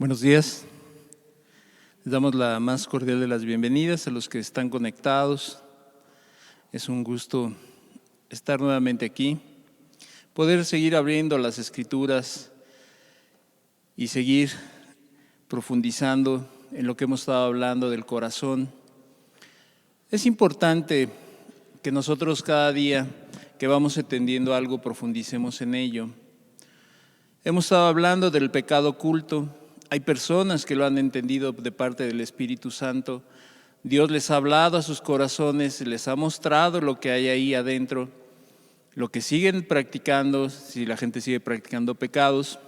Buenos días. Les damos la más cordial de las bienvenidas a los que están conectados. Es un gusto estar nuevamente aquí, poder seguir abriendo las Escrituras y seguir profundizando en lo que hemos estado hablando del corazón. Es importante que nosotros cada día que vamos entendiendo algo profundicemos en ello. Hemos estado hablando del pecado oculto. Hay personas que lo han entendido de parte del Espíritu Santo. Dios les ha hablado a sus corazones, les ha mostrado lo que hay ahí adentro, lo que siguen practicando, si la gente sigue practicando pecados,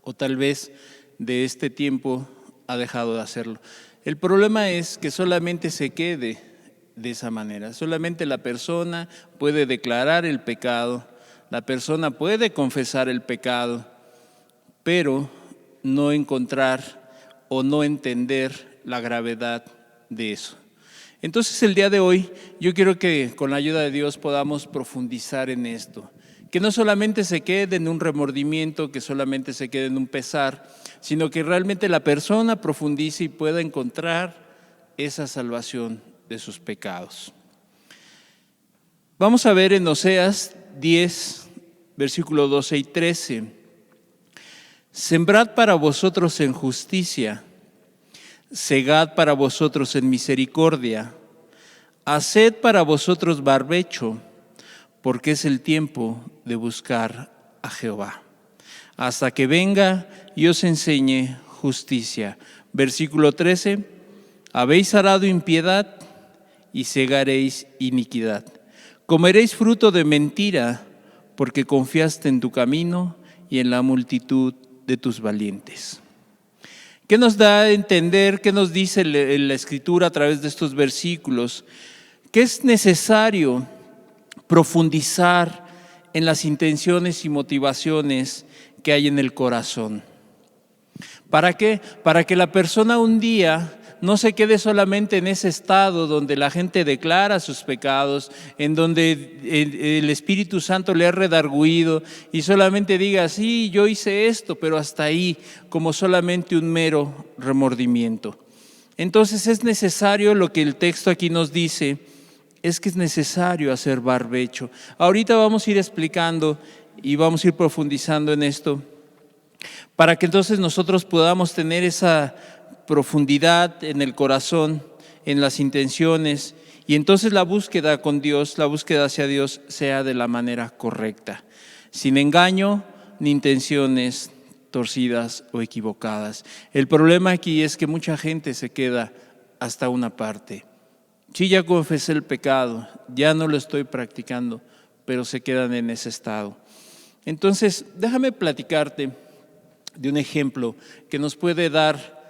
o tal vez de este tiempo ha dejado de hacerlo. El problema es que solamente se quede de esa manera. Solamente la persona puede declarar el pecado, la persona puede confesar el pecado, pero no encontrar o no entender la gravedad de eso. Entonces el día de hoy yo quiero que con la ayuda de Dios podamos profundizar en esto, que no solamente se quede en un remordimiento, que solamente se quede en un pesar, sino que realmente la persona profundice y pueda encontrar esa salvación de sus pecados. Vamos a ver en Oseas 10, versículos 12 y 13. Sembrad para vosotros en justicia, segad para vosotros en misericordia, haced para vosotros barbecho, porque es el tiempo de buscar a Jehová, hasta que venga y os enseñe justicia. Versículo 13, habéis arado impiedad y segaréis iniquidad. Comeréis fruto de mentira, porque confiaste en tu camino y en la multitud de tus valientes. ¿Qué nos da a entender? ¿Qué nos dice la Escritura a través de estos versículos? Que es necesario profundizar en las intenciones y motivaciones que hay en el corazón. ¿Para qué? Para que la persona un día no se quede solamente en ese estado donde la gente declara sus pecados, en donde el Espíritu Santo le ha redarguido y solamente diga, sí, yo hice esto, pero hasta ahí, como solamente un mero remordimiento. Entonces es necesario, lo que el texto aquí nos dice, es que es necesario hacer barbecho. Ahorita vamos a ir explicando y vamos a ir profundizando en esto, para que entonces nosotros podamos tener esa profundidad en el corazón, en las intenciones, y entonces la búsqueda con Dios, la búsqueda hacia Dios sea de la manera correcta, sin engaño ni intenciones torcidas o equivocadas. El problema aquí es que mucha gente se queda hasta una parte. Sí, ya confesé el pecado, ya no lo estoy practicando, pero se quedan en ese estado. Entonces, déjame platicarte de un ejemplo que nos puede dar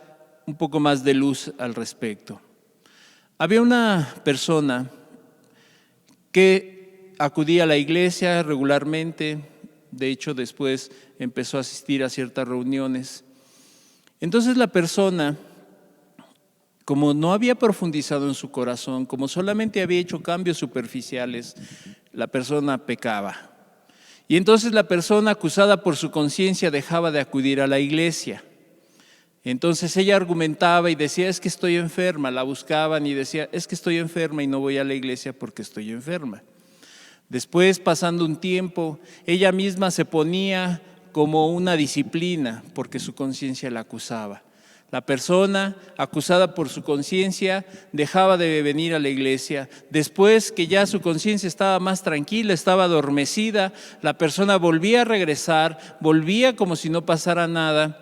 un poco más de luz al respecto. Había una persona que acudía a la iglesia regularmente, de hecho después empezó a asistir a ciertas reuniones. Entonces la persona, como no había profundizado en su corazón, como solamente había hecho cambios superficiales, la persona pecaba. Y entonces la persona, acusada por su conciencia, dejaba de acudir a la iglesia. Entonces ella argumentaba y decía, es que estoy enferma. La buscaban y decía, es que estoy enferma y no voy a la iglesia porque estoy enferma. Después, pasando un tiempo, ella misma se ponía como una disciplina porque su conciencia la acusaba. La persona, acusada por su conciencia, dejaba de venir a la iglesia. Después que ya su conciencia estaba más tranquila, estaba adormecida, la persona volvía a regresar, volvía como si no pasara nada.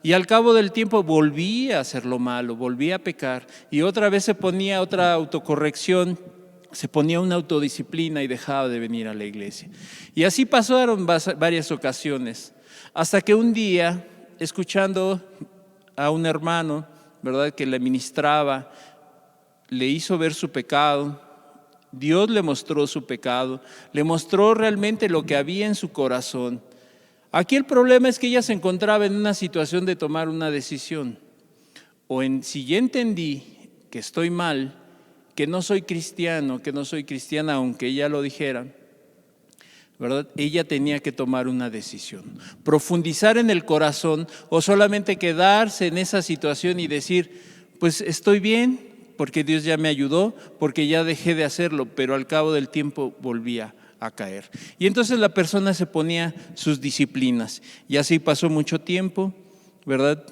Y al cabo del tiempo volvía a hacer lo malo, volvía a pecar y otra vez se ponía otra autocorrección, se ponía una autodisciplina y dejaba de venir a la iglesia. Y así pasaron varias ocasiones, hasta que un día, escuchando a un hermano, ¿verdad?, que le ministraba, le hizo ver su pecado. Dios le mostró su pecado, le mostró realmente lo que había en su corazón. Aquí el problema es que ella se encontraba en una situación de tomar una decisión. Si ya entendí que estoy mal, que no soy cristiano, que no soy cristiana, aunque ella lo dijera, ¿verdad? Ella tenía que tomar una decisión, profundizar en el corazón o solamente quedarse en esa situación y decir, pues estoy bien porque Dios ya me ayudó, porque ya dejé de hacerlo, pero al cabo del tiempo volvía a caer. Y entonces la persona se ponía sus disciplinas y así pasó mucho tiempo, ¿verdad?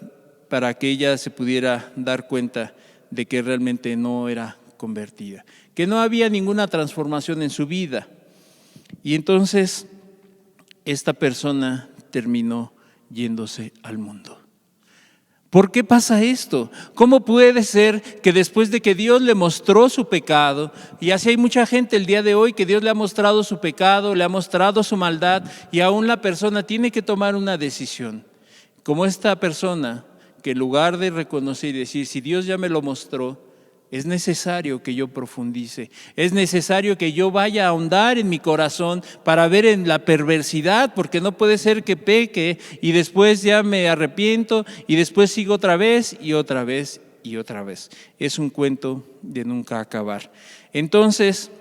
Para que ella se pudiera dar cuenta de que realmente no era convertida, que no había ninguna transformación en su vida. Y entonces esta persona terminó yéndose al mundo. ¿Por qué pasa esto? ¿Cómo puede ser que después de que Dios le mostró su pecado, y así hay mucha gente el día de hoy que Dios le ha mostrado su pecado, le ha mostrado su maldad, y aún la persona tiene que tomar una decisión? Como esta persona que en lugar de reconocer y decir, si Dios ya me lo mostró, es necesario que yo profundice, es necesario que yo vaya a ahondar en mi corazón para ver en la perversidad, porque no puede ser que peque y después ya me arrepiento y después sigo otra vez y otra vez y otra vez. Es un cuento de nunca acabar. Entonces,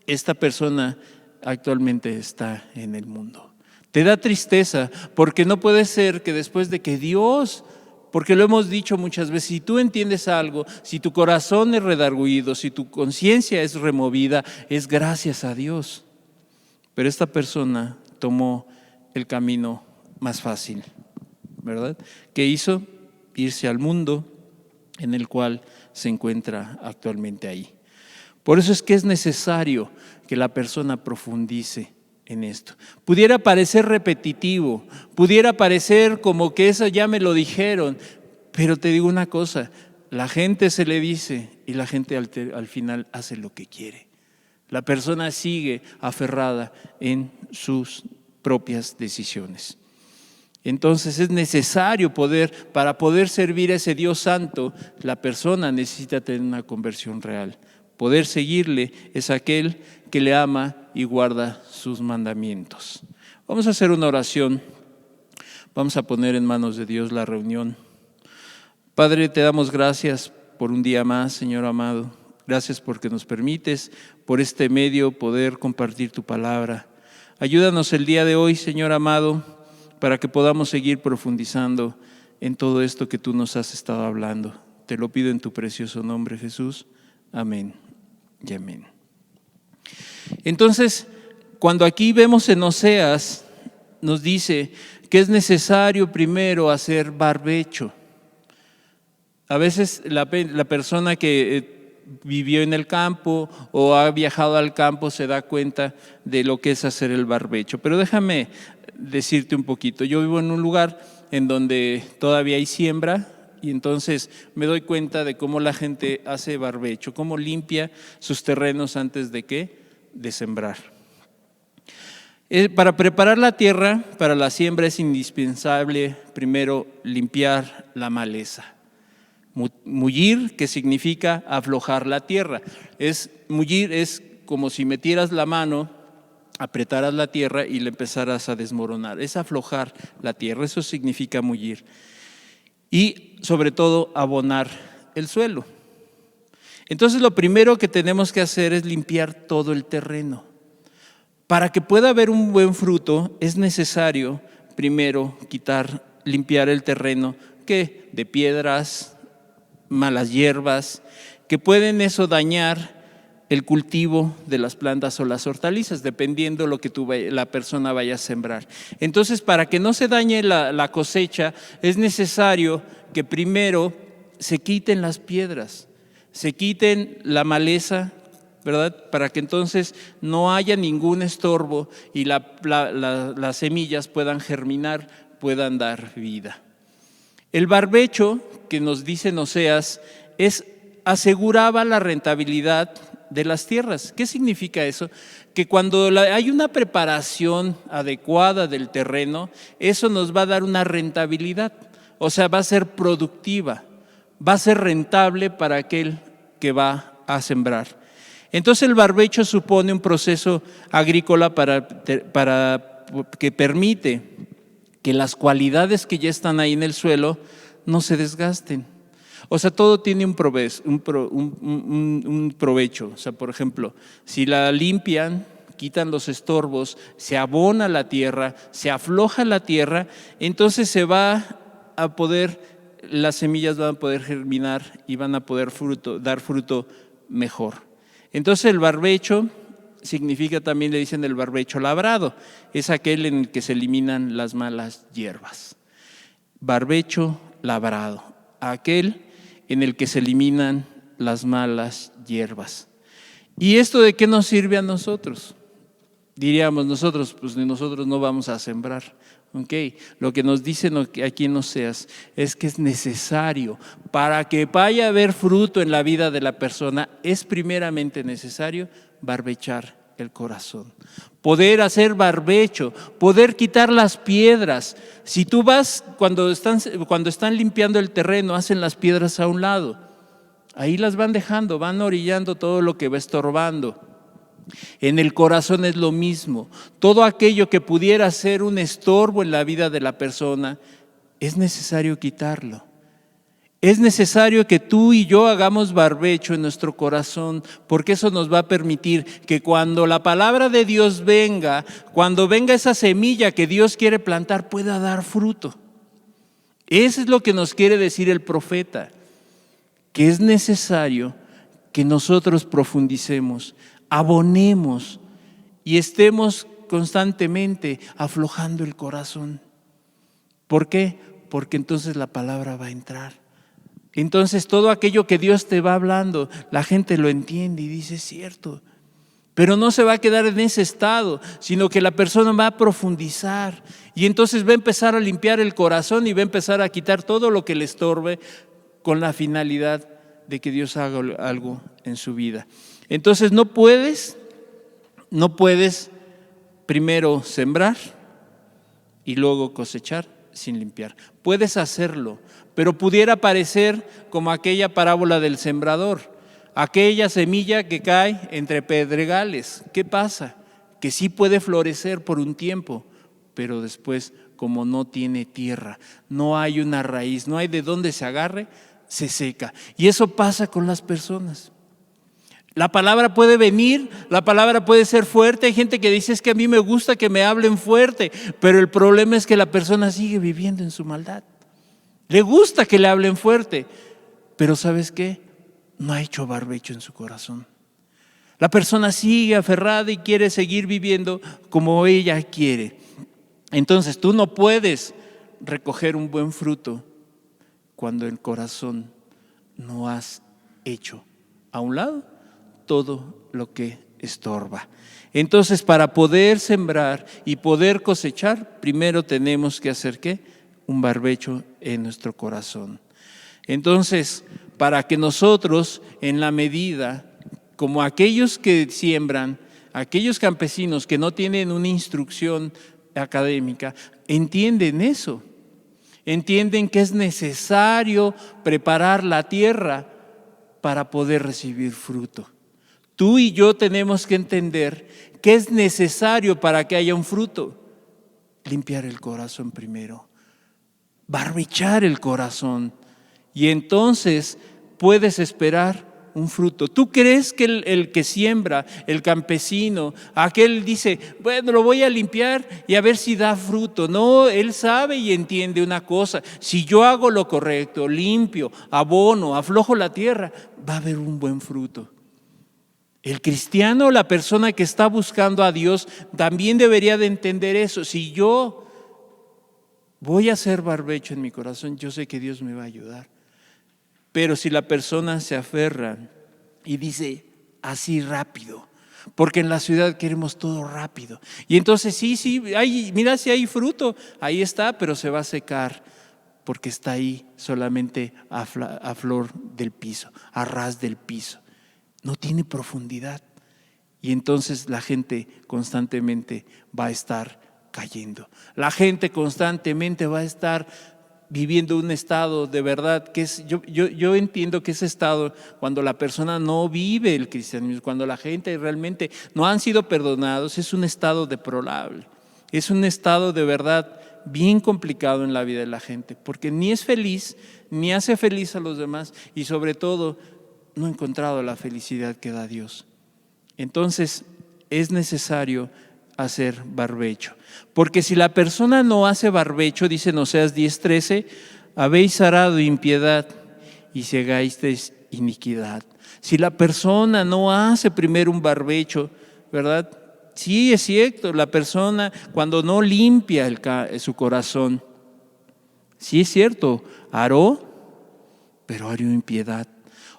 esta persona actualmente está en el mundo. Te da tristeza porque no puede ser que después de que Dios... Porque lo hemos dicho muchas veces, si tú entiendes algo, si tu corazón es redarguido, si tu conciencia es removida, es gracias a Dios. Pero esta persona tomó el camino más fácil, ¿verdad? ¿Qué hizo? Irse al mundo en el cual se encuentra actualmente ahí. Por eso es que es necesario que la persona profundice en esto. Pudiera parecer repetitivo, pudiera parecer como que eso ya me lo dijeron, pero te digo una cosa, la gente se le dice y la gente al final hace lo que quiere. La persona sigue aferrada en sus propias decisiones. Entonces es necesario para poder servir a ese Dios santo, la persona necesita tener una conversión real. Poder seguirle es aquel que le ama y guarda sus mandamientos. Vamos a hacer una oración. Vamos a poner en manos de Dios la reunión. Padre, te damos gracias por un día más, Señor amado. Gracias porque nos permites por este medio poder compartir tu palabra. Ayúdanos el día de hoy, Señor amado, para que podamos seguir profundizando en todo esto que tú nos has estado hablando. Te lo pido en tu precioso nombre, Jesús. Amén y amén. Entonces, cuando aquí vemos en Oseas, nos dice que es necesario primero hacer barbecho. A veces la persona que vivió en el campo o ha viajado al campo se da cuenta de lo que es hacer el barbecho. Pero déjame decirte un poquito. Yo vivo en un lugar en donde todavía hay siembra y entonces me doy cuenta de cómo la gente hace barbecho, cómo limpia sus terrenos antes de sembrar. Para preparar la tierra para la siembra es indispensable primero limpiar la maleza. Mullir, que significa aflojar la tierra. Mullir es como si metieras la mano, apretaras la tierra y la empezaras a desmoronar. Es aflojar la tierra, eso significa mullir. Y sobre todo abonar el suelo. Entonces lo primero que tenemos que hacer es limpiar todo el terreno. Para que pueda haber un buen fruto es necesario primero limpiar el terreno de piedras, malas hierbas, que pueden eso dañar el cultivo de las plantas o las hortalizas, dependiendo de lo que la persona vaya a sembrar. Entonces, para que no se dañe la cosecha, es necesario que primero se quiten las piedras, se quiten la maleza, ¿verdad? Para que entonces no haya ningún estorbo y las semillas puedan germinar, puedan dar vida. El barbecho, que nos dice Oseas, aseguraba la rentabilidad de las tierras. ¿Qué significa eso? Que cuando hay una preparación adecuada del terreno, eso nos va a dar una rentabilidad, o sea, va a ser productiva, va a ser rentable para aquel que va a sembrar. Entonces el barbecho supone un proceso agrícola que permite que las cualidades que ya están ahí en el suelo no se desgasten. O sea, todo tiene un provecho. O sea, por ejemplo, si la limpian quitan los estorbos, se abona la tierra, se afloja la tierra, entonces las semillas van a poder germinar y van a poder dar fruto mejor. Entonces el barbecho significa, también le dicen el barbecho labrado, es aquel en el que se eliminan las malas hierbas. Barbecho labrado, aquel en el que se eliminan las malas hierbas. ¿Y esto de qué nos sirve a nosotros? Diríamos nosotros, pues nosotros no vamos a sembrar. Lo que nos dicen aquí en Oseas es que es necesario, para que vaya a haber fruto en la vida de la persona, es primeramente necesario barbechar el corazón. Poder hacer barbecho, poder quitar las piedras. Si tú vas, cuando están limpiando el terreno, hacen las piedras a un lado. Ahí las van dejando, van orillando todo lo que va estorbando. En el corazón es lo mismo. Todo aquello que pudiera ser un estorbo en la vida de la persona, es necesario quitarlo. Es necesario que tú y yo hagamos barbecho en nuestro corazón, porque eso nos va a permitir que cuando la palabra de Dios venga, cuando venga esa semilla que Dios quiere plantar, pueda dar fruto. Eso es lo que nos quiere decir el profeta, que es necesario que nosotros profundicemos, abonemos y estemos constantemente aflojando el corazón. ¿Por qué? Porque entonces la palabra va a entrar. Entonces todo aquello que Dios te va hablando, la gente lo entiende y dice, es cierto. Pero no se va a quedar en ese estado, sino que la persona va a profundizar y entonces va a empezar a limpiar el corazón y va a empezar a quitar todo lo que le estorbe con la finalidad de que Dios haga algo en su vida. Entonces no puedes primero sembrar y luego cosechar sin limpiar. Puedes hacerlo, pero pudiera parecer como aquella parábola del sembrador, aquella semilla que cae entre pedregales. ¿Qué pasa? Que sí puede florecer por un tiempo, pero después, como no tiene tierra, no hay una raíz, no hay de dónde se agarre, se seca. Y eso pasa con las personas. La palabra puede venir, la palabra puede ser fuerte. Hay gente que dice, es que a mí me gusta que me hablen fuerte, pero el problema es que la persona sigue viviendo en su maldad. Le gusta que le hablen fuerte, pero ¿sabes qué? No ha hecho barbecho en su corazón. La persona sigue aferrada y quiere seguir viviendo como ella quiere. Entonces tú no puedes recoger un buen fruto cuando el corazón no has hecho a un lado todo lo que estorba. Entonces, para poder sembrar y poder cosechar, primero tenemos que hacer ¿qué? Un barbecho en nuestro corazón. Entonces, para que nosotros, en la medida, como aquellos que siembran, aquellos campesinos que no tienen una instrucción académica, entienden eso. Entienden que es necesario preparar la tierra para poder recibir fruto. Tú y yo tenemos que entender que es necesario para que haya un fruto. Limpiar el corazón primero, barbechar el corazón, y entonces puedes esperar un fruto. ¿Tú crees que el que siembra, el campesino, aquel dice, bueno, lo voy a limpiar y a ver si da fruto? No, él sabe y entiende una cosa: si yo hago lo correcto, limpio, abono, aflojo la tierra, va a haber un buen fruto. El cristiano, la persona que está buscando a Dios, también debería de entender eso. Si yo voy a hacer barbecho en mi corazón, yo sé que Dios me va a ayudar. Pero si la persona se aferra y dice así rápido, porque en la ciudad queremos todo rápido, y entonces sí, mira si hay fruto, ahí está, pero se va a secar porque está ahí solamente a flor del piso, a ras del piso. No tiene profundidad, y entonces la gente constantemente va a estar cayendo. La gente constantemente va a estar viviendo un estado de verdad que es, yo entiendo que ese estado, cuando la persona no vive el cristianismo, cuando la gente realmente no han sido perdonados, es un estado deplorable, es un estado de verdad bien complicado en la vida de la gente, porque ni es feliz, ni hace feliz a los demás, y sobre todo no ha encontrado la felicidad que da Dios. Entonces es necesario hacer barbecho. Porque si la persona no hace barbecho, dice en Oseas 10:13, habéis arado impiedad y cegasteis iniquidad. Si la persona no hace primero un barbecho, ¿verdad? Sí, es cierto, la persona cuando no limpia su corazón, sí es cierto, aró, pero aró impiedad.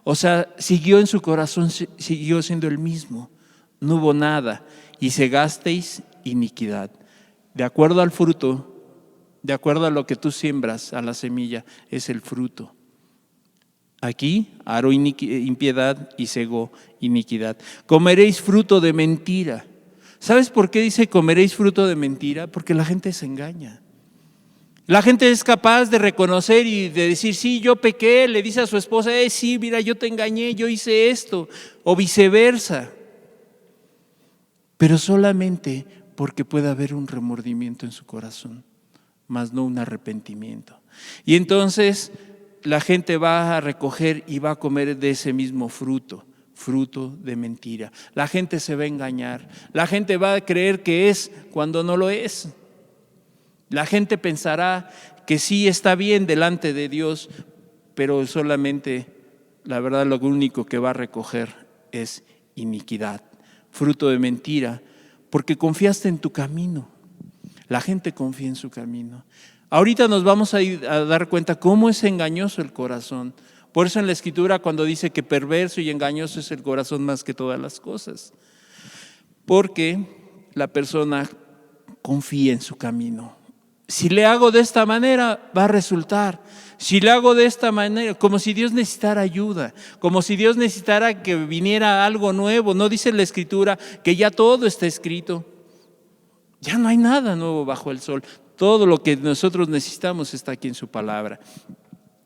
O sea, siguió en su corazón, siguió siendo el mismo, no hubo nada. Y cegasteis iniquidad. De acuerdo al fruto, de acuerdo a lo que tú siembras, a la semilla, es el fruto. Aquí aró impiedad y cegó iniquidad. Comeréis fruto de mentira. ¿Sabes por qué dice comeréis fruto de mentira? Porque la gente se engaña. La gente es capaz de reconocer y de decir, sí, yo pequé, le dice a su esposa, sí, mira, yo te engañé, yo hice esto, o viceversa. Pero solamente porque puede haber un remordimiento en su corazón, más no un arrepentimiento. Y entonces la gente va a recoger y va a comer de ese mismo fruto, fruto de mentira. La gente se va a engañar, la gente va a creer que es cuando no lo es. La gente pensará que sí está bien delante de Dios, pero solamente, la verdad, lo único que va a recoger es iniquidad, fruto de mentira, porque confiaste en tu camino. La gente confía en su camino. Ahorita nos vamos a dar cuenta cómo es engañoso el corazón. Por eso en la Escritura cuando dice que perverso y engañoso es el corazón más que todas las cosas. Porque la persona confía en su camino. Si le hago de esta manera, va a resultar. Si le hago de esta manera, como si Dios necesitara ayuda, como si Dios necesitara que viniera algo nuevo. No dice la Escritura que ya todo está escrito. Ya no hay nada nuevo bajo el sol. Todo lo que nosotros necesitamos está aquí en su palabra.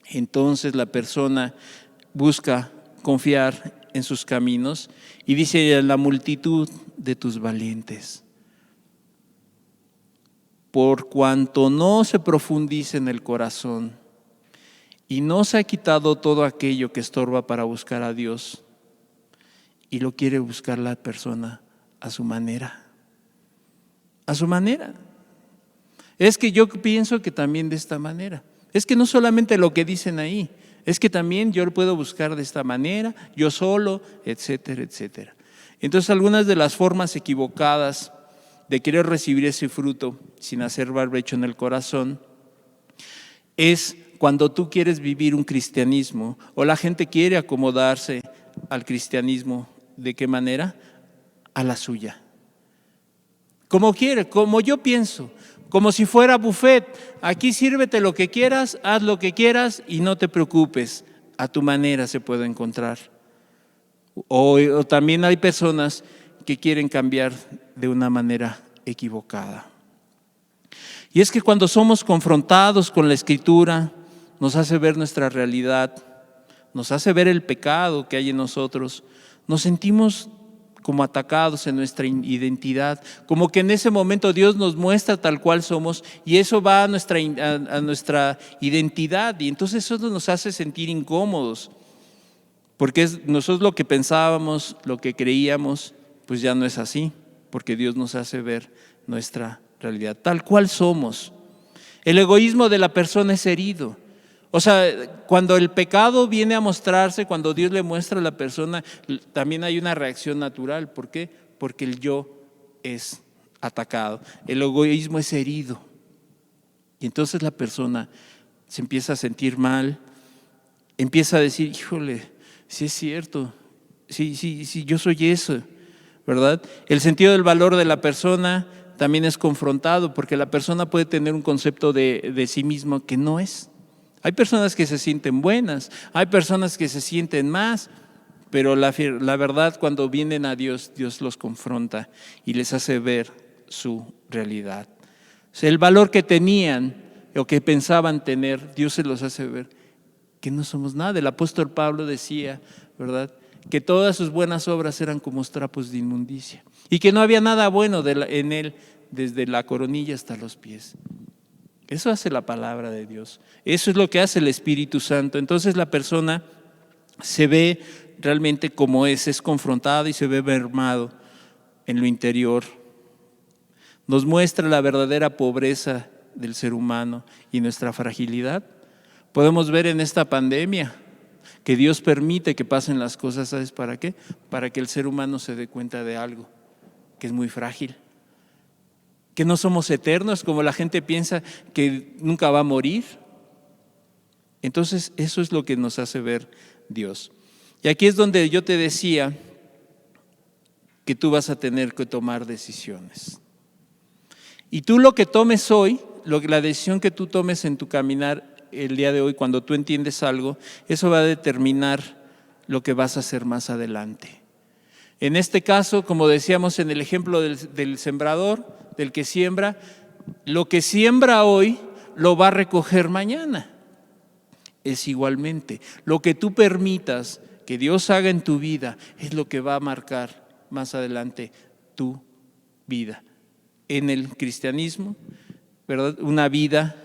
Entonces la persona busca confiar en sus caminos y dice en la multitud de tus valientes. Por cuanto no se profundice en el corazón y no se ha quitado todo aquello que estorba para buscar a Dios y lo quiere buscar la persona a su manera. A su manera. Es que yo pienso que también de esta manera. Es que no solamente lo que dicen ahí, es que también yo lo puedo buscar de esta manera, yo solo, etcétera, etcétera. Entonces algunas de las formas equivocadas de querer recibir ese fruto sin hacer barbecho en el corazón es cuando tú quieres vivir un cristianismo o la gente quiere acomodarse al cristianismo. ¿De qué manera? A la suya. Como quiere, como yo pienso, como si fuera buffet. Aquí sírvete lo que quieras, haz lo que quieras y no te preocupes. A tu manera se puede encontrar. O también hay personas que quieren cambiar de una manera equivocada. Y es que cuando somos confrontados con la Escritura, nos hace ver nuestra realidad, nos hace ver el pecado que hay en nosotros, nos sentimos como atacados en nuestra identidad, como que en ese momento Dios nos muestra tal cual somos y eso va a nuestra identidad y entonces eso nos hace sentir incómodos, porque nosotros lo que pensábamos, lo que creíamos, pues ya no es así, porque Dios nos hace ver nuestra realidad, tal cual somos. El egoísmo de la persona es herido. O sea, cuando el pecado viene a mostrarse, cuando Dios le muestra a la persona, también hay una reacción natural. ¿Por qué? Porque el yo es atacado. El egoísmo es herido. Y entonces la persona se empieza a sentir mal, empieza a decir, híjole, sí es cierto, sí, yo soy eso, ¿verdad? El sentido del valor de la persona también es confrontado, porque la persona puede tener un concepto de sí mismo que no es. Hay personas que se sienten buenas, hay personas que se sienten más, pero la verdad cuando vienen a Dios, Dios los confronta y les hace ver su realidad. O sea, el valor que tenían o que pensaban tener, Dios se los hace ver que no somos nada. El apóstol Pablo decía, ¿verdad?, que todas sus buenas obras eran como trapos de inmundicia y que no había nada bueno en él desde la coronilla hasta los pies. Eso hace la palabra de Dios. Eso es lo que hace el Espíritu Santo. Entonces la persona se ve realmente como es confrontada y se ve mermado en lo interior. Nos muestra la verdadera pobreza del ser humano y nuestra fragilidad. Podemos ver en esta pandemia que Dios permite que pasen las cosas, ¿sabes para qué? Para que el ser humano se dé cuenta de algo, que es muy frágil, que no somos eternos como la gente piensa, que nunca va a morir. Entonces eso es lo que nos hace ver Dios. Y aquí es donde yo te decía que tú vas a tener que tomar decisiones. Y tú lo que tomes hoy, la decisión que tú tomes en tu caminar el día de hoy, cuando tú entiendes algo, eso va a determinar lo que vas a hacer más adelante. En este caso, como decíamos en el ejemplo del sembrador, del que siembra, lo que siembra hoy lo va a recoger mañana. Es igualmente, lo que tú permitas que Dios haga en tu vida es lo que va a marcar más adelante tu vida. En el cristianismo, ¿verdad? Una vida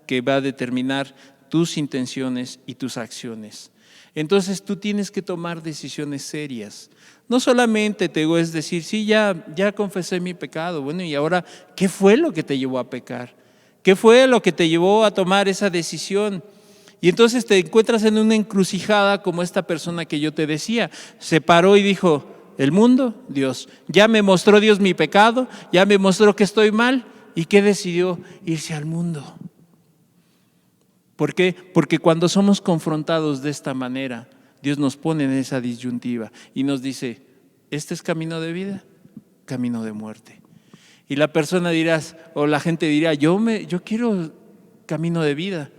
que va a determinar tus intenciones y tus acciones. Entonces tú tienes que tomar decisiones serias. No solamente te digo, es decir, sí, ya confesé mi pecado. Bueno, y ahora, ¿qué fue lo que te llevó a pecar? ¿Qué fue lo que te llevó a tomar esa decisión? Y entonces te encuentras en una encrucijada como esta persona que yo te decía. Se paró y dijo, el mundo, Dios. Ya me mostró Dios mi pecado, ya me mostró que estoy mal. ¿Y qué decidió? Irse al mundo. ¿Por qué? Porque cuando somos confrontados de esta manera, Dios nos pone en esa disyuntiva y nos dice, ¿este es camino de vida? Camino de muerte. Y la persona dirá, o la gente dirá, yo quiero camino de vida,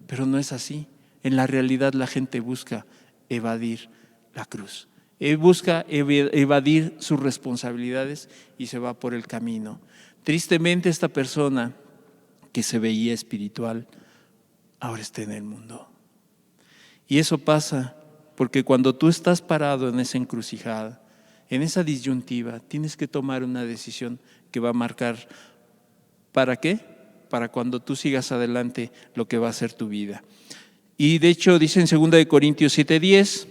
pero no es así. En la realidad la gente busca evadir la cruz, busca evadir sus responsabilidades y se va por el camino. Tristemente esta persona que se veía espiritual, ahora está en el mundo. Y eso pasa porque cuando tú estás parado en esa encrucijada, en esa disyuntiva, tienes que tomar una decisión que va a marcar, ¿para qué? Para cuando tú sigas adelante lo que va a ser tu vida. Y de hecho dice en 2 Corintios 7:10,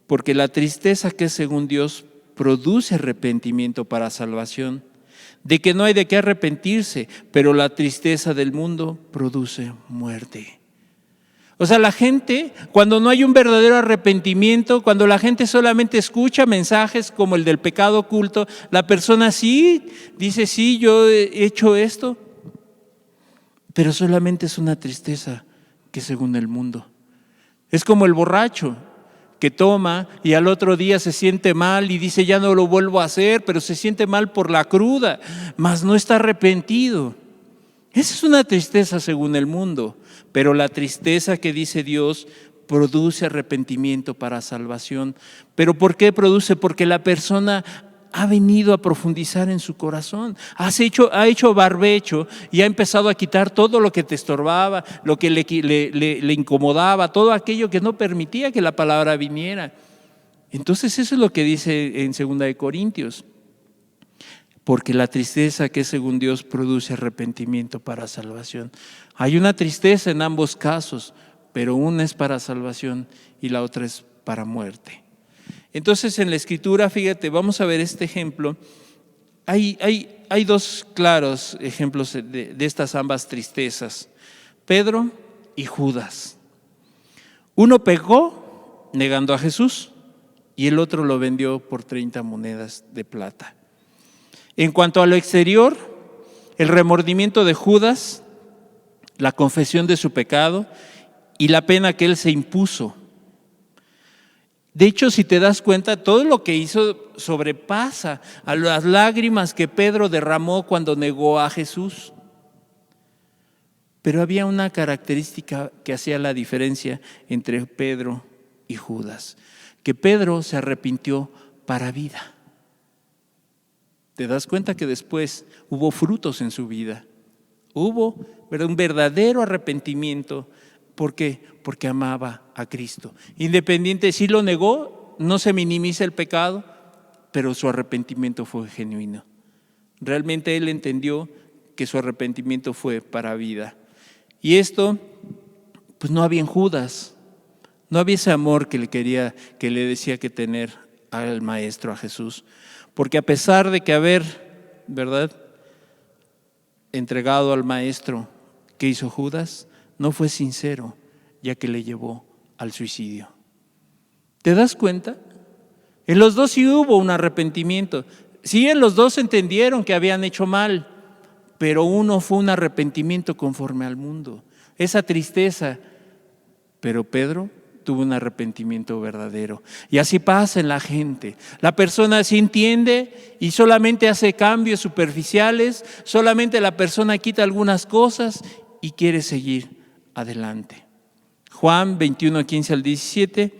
porque la tristeza que es según Dios produce arrepentimiento para salvación, de que no hay de qué arrepentirse, pero la tristeza del mundo produce muerte. O sea, la gente, cuando no hay un verdadero arrepentimiento, cuando la gente solamente escucha mensajes como el del pecado oculto, la persona sí dice, sí, yo he hecho esto, pero solamente es una tristeza que según el mundo. Es como el borracho que toma y al otro día se siente mal y dice ya no lo vuelvo a hacer, pero se siente mal por la cruda, mas no está arrepentido. Esa es una tristeza según el mundo, pero la tristeza que dice Dios produce arrepentimiento para salvación. ¿Pero por qué produce? Porque la persona ha venido a profundizar en su corazón, ha hecho barbecho y ha empezado a quitar todo lo que te estorbaba, lo que le incomodaba, todo aquello que no permitía que la palabra viniera. Entonces eso es lo que dice en 2 Corintios, porque la tristeza que es según Dios produce arrepentimiento para salvación. Hay una tristeza en ambos casos, pero una es para salvación y la otra es para muerte. Entonces en la Escritura, fíjate, vamos a ver este ejemplo. Hay dos claros ejemplos de estas ambas tristezas, Pedro y Judas. Uno pecó negando a Jesús y el otro lo vendió por 30 monedas de plata. En cuanto a lo exterior, el remordimiento de Judas, la confesión de su pecado y la pena que él se impuso. De hecho, si te das cuenta, todo lo que hizo sobrepasa a las lágrimas que Pedro derramó cuando negó a Jesús. Pero había una característica que hacía la diferencia entre Pedro y Judas, que Pedro se arrepintió para vida. Te das cuenta que después hubo frutos en su vida. Hubo un verdadero arrepentimiento. ¿Por qué? Porque amaba a Cristo. Independiente, si lo negó, no se minimiza el pecado, pero su arrepentimiento fue genuino. Realmente él entendió que su arrepentimiento fue para vida. Y esto, pues no había en Judas. No había ese amor que le decía que tener al Maestro, a Jesús. Porque a pesar de que haber, ¿verdad?, entregado al maestro que hizo Judas, no fue sincero, ya que le llevó al suicidio. ¿Te das cuenta? En los dos sí hubo un arrepentimiento. Sí, en los dos entendieron que habían hecho mal, pero uno fue un arrepentimiento conforme al mundo, esa tristeza. Pero Pedro tuvo un arrepentimiento verdadero. Y así pasa en la gente. La persona se entiende y solamente hace cambios superficiales, solamente la persona quita algunas cosas y quiere seguir adelante. Juan 21, 15 al 17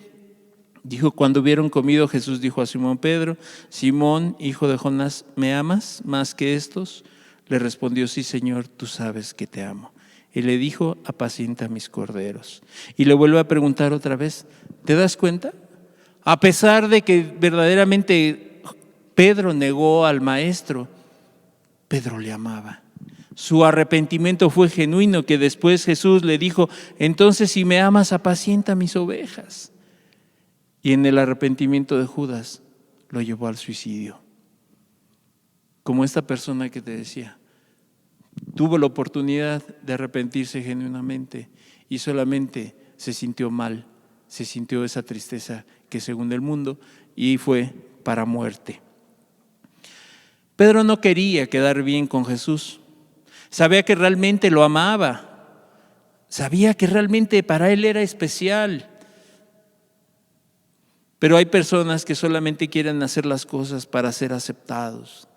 dijo: cuando hubieron comido, Jesús dijo a Simón Pedro: Simón, hijo de Jonás, ¿me amas más que estos? Le respondió: sí, Señor, tú sabes que te amo. Y le dijo: apacienta mis corderos. Y le vuelve a preguntar otra vez: ¿te das cuenta? A pesar de que verdaderamente Pedro negó al maestro, Pedro le amaba. Su arrepentimiento fue genuino, que después Jesús le dijo: entonces si me amas, apacienta mis ovejas. Y en el arrepentimiento de Judas lo llevó al suicidio. Como esta persona que te decía, tuvo la oportunidad de arrepentirse genuinamente y solamente se sintió mal, se sintió esa tristeza que según el mundo, y fue para muerte. Pedro no quería quedar bien con Jesús. Sabía que realmente lo amaba. Sabía que realmente para él era especial. Pero hay personas que solamente quieren hacer las cosas para ser aceptados.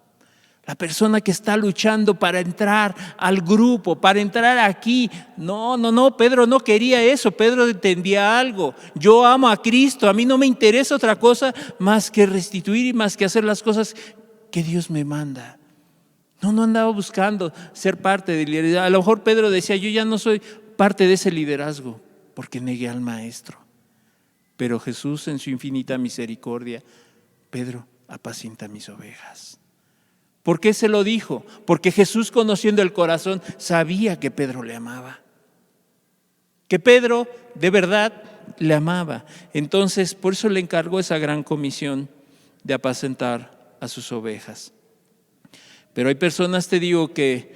La persona que está luchando para entrar al grupo, para entrar aquí. No, Pedro no quería eso. Pedro entendía algo. Yo amo a Cristo, a mí no me interesa otra cosa más que restituir y más que hacer las cosas que Dios me manda. No andaba buscando ser parte del liderazgo. A lo mejor Pedro decía: yo ya no soy parte de ese liderazgo porque negué al maestro. Pero Jesús, en su infinita misericordia: Pedro, apacienta mis ovejas. ¿Por qué se lo dijo? Porque Jesús, conociendo el corazón, sabía que Pedro le amaba. Que Pedro de verdad le amaba. Entonces, por eso le encargó esa gran comisión de apacentar a sus ovejas. Pero hay personas, te digo, que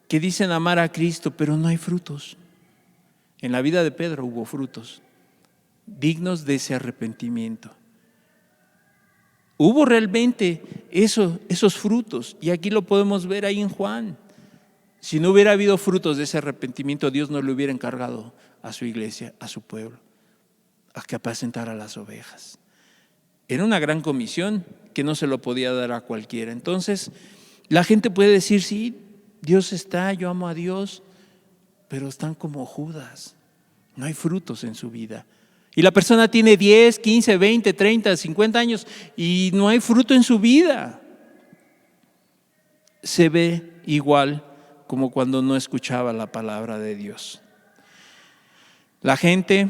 dicen amar a Cristo, pero no hay frutos. En la vida de Pedro hubo frutos dignos de ese arrepentimiento. Hubo realmente esos frutos, y aquí lo podemos ver ahí en Juan. Si no hubiera habido frutos de ese arrepentimiento, Dios no le hubiera encargado a su iglesia, a su pueblo, a que apacentara las ovejas. Era una gran comisión que no se lo podía dar a cualquiera. Entonces, la gente puede decir: sí, Dios está, yo amo a Dios, pero están como Judas, no hay frutos en su vida. Y la persona tiene 10, 15, 20, 30, 50 años y no hay fruto en su vida. Se ve igual como cuando no escuchaba la palabra de Dios. La gente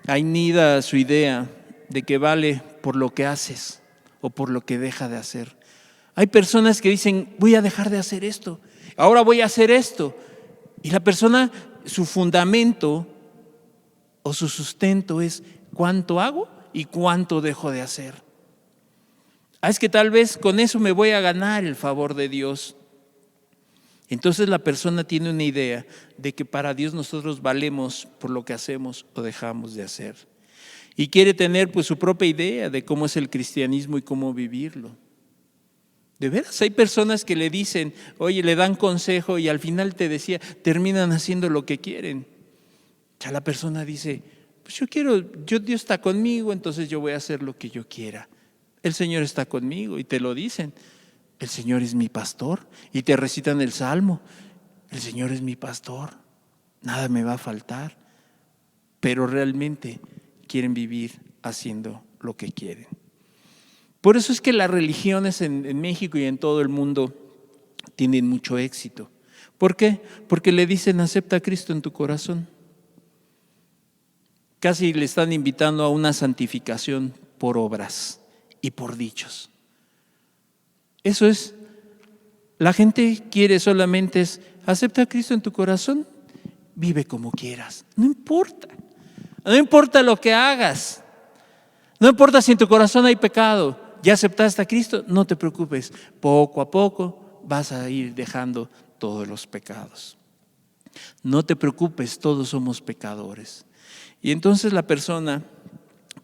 anida su idea de que vale por lo que haces o por lo que deja de hacer. Hay personas que dicen: voy a dejar de hacer esto, ahora voy a hacer esto. Y la persona, su fundamento o su sustento es: ¿cuánto hago y cuánto dejo de hacer? Es que tal vez con eso me voy a ganar el favor de Dios. Entonces la persona tiene una idea de que para Dios nosotros valemos por lo que hacemos o dejamos de hacer. Y quiere tener pues su propia idea de cómo es el cristianismo y cómo vivirlo. De veras, hay personas que le dicen, oye, le dan consejo y al final te decía, terminan haciendo lo que quieren. Ya la persona dice: pues Dios está conmigo, entonces yo voy a hacer lo que yo quiera. El Señor está conmigo, y te lo dicen. El Señor es mi pastor, y te recitan el Salmo: el Señor es mi pastor, nada me va a faltar. Pero realmente quieren vivir haciendo lo que quieren. Por eso es que las religiones en México y en todo el mundo tienen mucho éxito. ¿Por qué? Porque le dicen: acepta a Cristo en tu corazón. Casi le están invitando a una santificación por obras y por dichos. Eso es. La gente quiere solamente acepta a Cristo en tu corazón, vive como quieras. No importa lo que hagas. No importa si en tu corazón hay pecado. ¿Ya aceptaste a Cristo? No te preocupes, poco a poco vas a ir dejando todos los pecados. No te preocupes, todos somos pecadores. Y entonces la persona,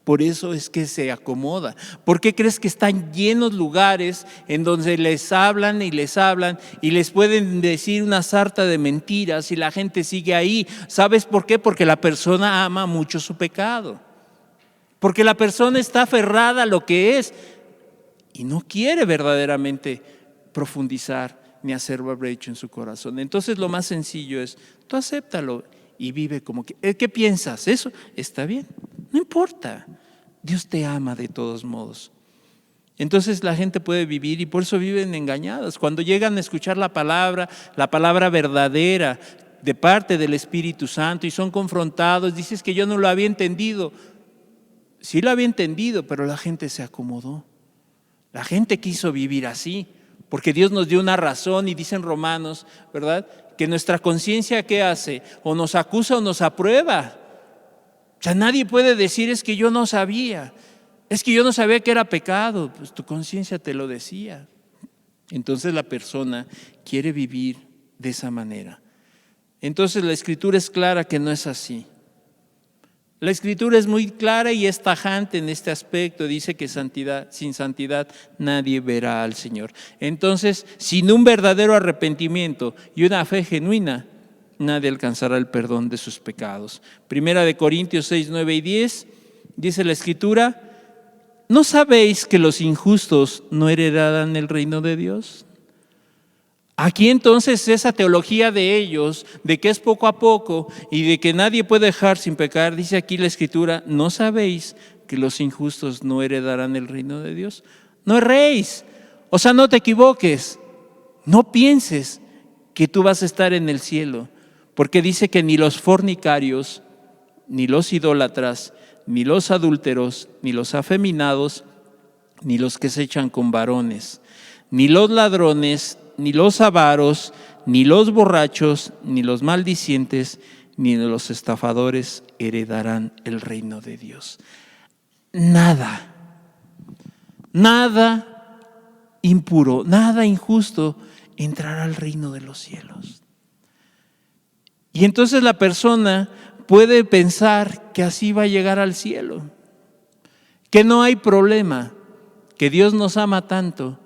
por eso es que se acomoda. ¿Por qué crees que están llenos lugares en donde les hablan y les pueden decir una sarta de mentiras y la gente sigue ahí? ¿Sabes por qué? Porque la persona ama mucho su pecado. Porque la persona está aferrada a lo que es y no quiere verdaderamente profundizar ni hacer brecha en su corazón. Entonces lo más sencillo es, tú acéptalo y vive como que. ¿Qué piensas? Eso está bien, no importa. Dios te ama de todos modos. Entonces la gente puede vivir y por eso viven engañadas. Cuando llegan a escuchar la palabra verdadera de parte del Espíritu Santo y son confrontados, dices que yo no lo había entendido. Sí lo había entendido, pero la gente se acomodó. La gente quiso vivir así, porque Dios nos dio una razón y dicen Romanos, ¿verdad? Que nuestra conciencia, ¿qué hace? O nos acusa o nos aprueba. O sea, nadie puede decir es que yo no sabía, es que yo no sabía que era pecado. Pues tu conciencia te lo decía. Entonces la persona quiere vivir de esa manera. Entonces la Escritura es clara que no es así. La Escritura es muy clara y es tajante en este aspecto. Dice que sin santidad nadie verá al Señor. Entonces, sin un verdadero arrepentimiento y una fe genuina, nadie alcanzará el perdón de sus pecados. Primera de Corintios 6, 9 y 10, dice la Escritura: ¿no sabéis que los injustos no heredarán el reino de Dios? Aquí entonces esa teología de ellos, de que es poco a poco y de que nadie puede dejar sin pecar, dice aquí la Escritura: ¿no sabéis que los injustos no heredarán el reino de Dios? No erréis, o sea, no te equivoques, no pienses que tú vas a estar en el cielo, porque dice que ni los fornicarios, ni los idólatras, ni los adúlteros, ni los afeminados, ni los que se echan con varones, ni los ladrones, ni los avaros, ni los borrachos, ni los maldicientes, ni los estafadores heredarán el reino de Dios. Nada impuro, nada injusto entrará al reino de los cielos. Y entonces la persona puede pensar que así va a llegar al cielo, que no hay problema, que Dios nos ama tanto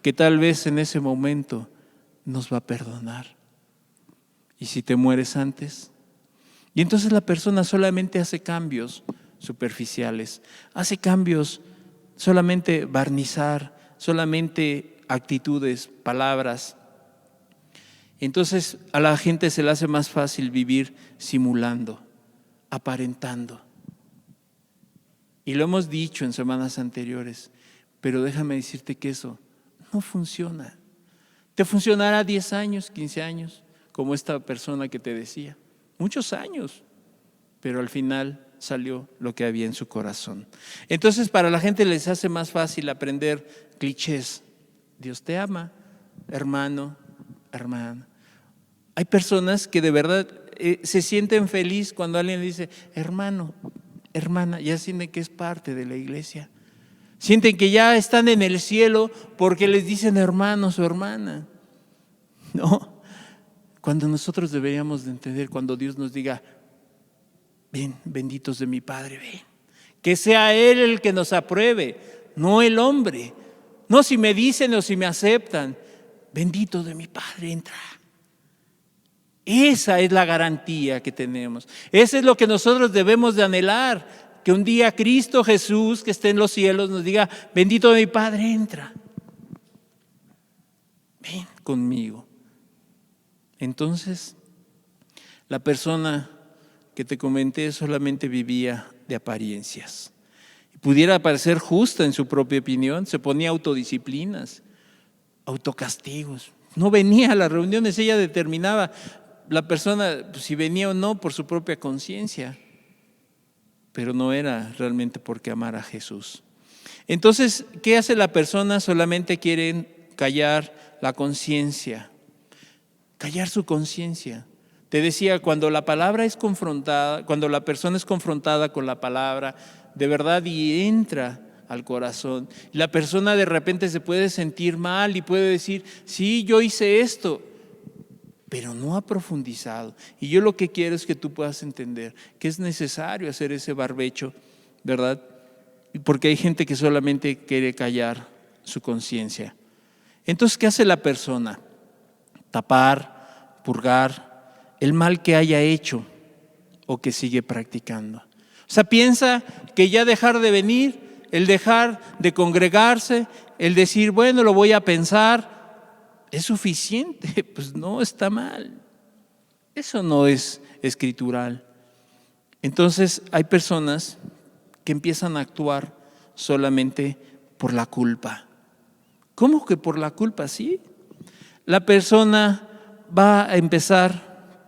que tal vez en ese momento nos va a perdonar. ¿Y si te mueres antes? Y entonces la persona solamente hace cambios superficiales, hace cambios, solamente barnizar, solamente actitudes, palabras. Entonces a la gente se le hace más fácil vivir simulando, aparentando. Y lo hemos dicho en semanas anteriores, pero déjame decirte que eso no funciona. Te funcionará 10 años, 15 años, como esta persona que te decía. Muchos años, pero al final salió lo que había en su corazón. Entonces para la gente les hace más fácil aprender clichés. Dios te ama, hermano, hermana. Hay personas que de verdad se sienten feliz cuando alguien le dice hermano, hermana, ya sienten que es parte de la iglesia. Sienten que ya están en el cielo porque les dicen hermanos o hermana. No, cuando nosotros deberíamos de entender, cuando Dios nos diga, ven, benditos de mi Padre, ven. Que sea Él el que nos apruebe, no el hombre. No si me dicen o si me aceptan. Bendito de mi Padre, entra. Esa es la garantía que tenemos. Eso es lo que nosotros debemos de anhelar. Que un día Cristo Jesús, que esté en los cielos, nos diga, bendito de mi Padre, entra. Ven conmigo. Entonces, la persona que te comenté solamente vivía de apariencias. Pudiera parecer justa en su propia opinión, se ponía autodisciplinas, autocastigos. No venía a las reuniones, ella determinaba la persona pues, si venía o no por su propia conciencia. Pero no era realmente porque amara a Jesús. Entonces, ¿qué hace la persona? Solamente quieren callar la conciencia, callar su conciencia. Te decía, cuando la palabra es confrontada, cuando la persona es confrontada con la palabra, de verdad y entra al corazón. La persona de repente se puede sentir mal y puede decir, sí, yo hice esto, pero no ha profundizado. Y yo lo que quiero es que tú puedas entender que es necesario hacer ese barbecho, ¿verdad? Porque hay gente que solamente quiere callar su conciencia. Entonces, ¿qué hace la persona? Tapar, purgar el mal que haya hecho o que sigue practicando. O sea, piensa que ya dejar de venir, el dejar de congregarse, el decir, bueno, lo voy a pensar, ¿es suficiente? Pues no, está mal. Eso no es escritural. Entonces hay personas que empiezan a actuar solamente por la culpa. ¿Cómo que por la culpa? Sí. La persona va a empezar,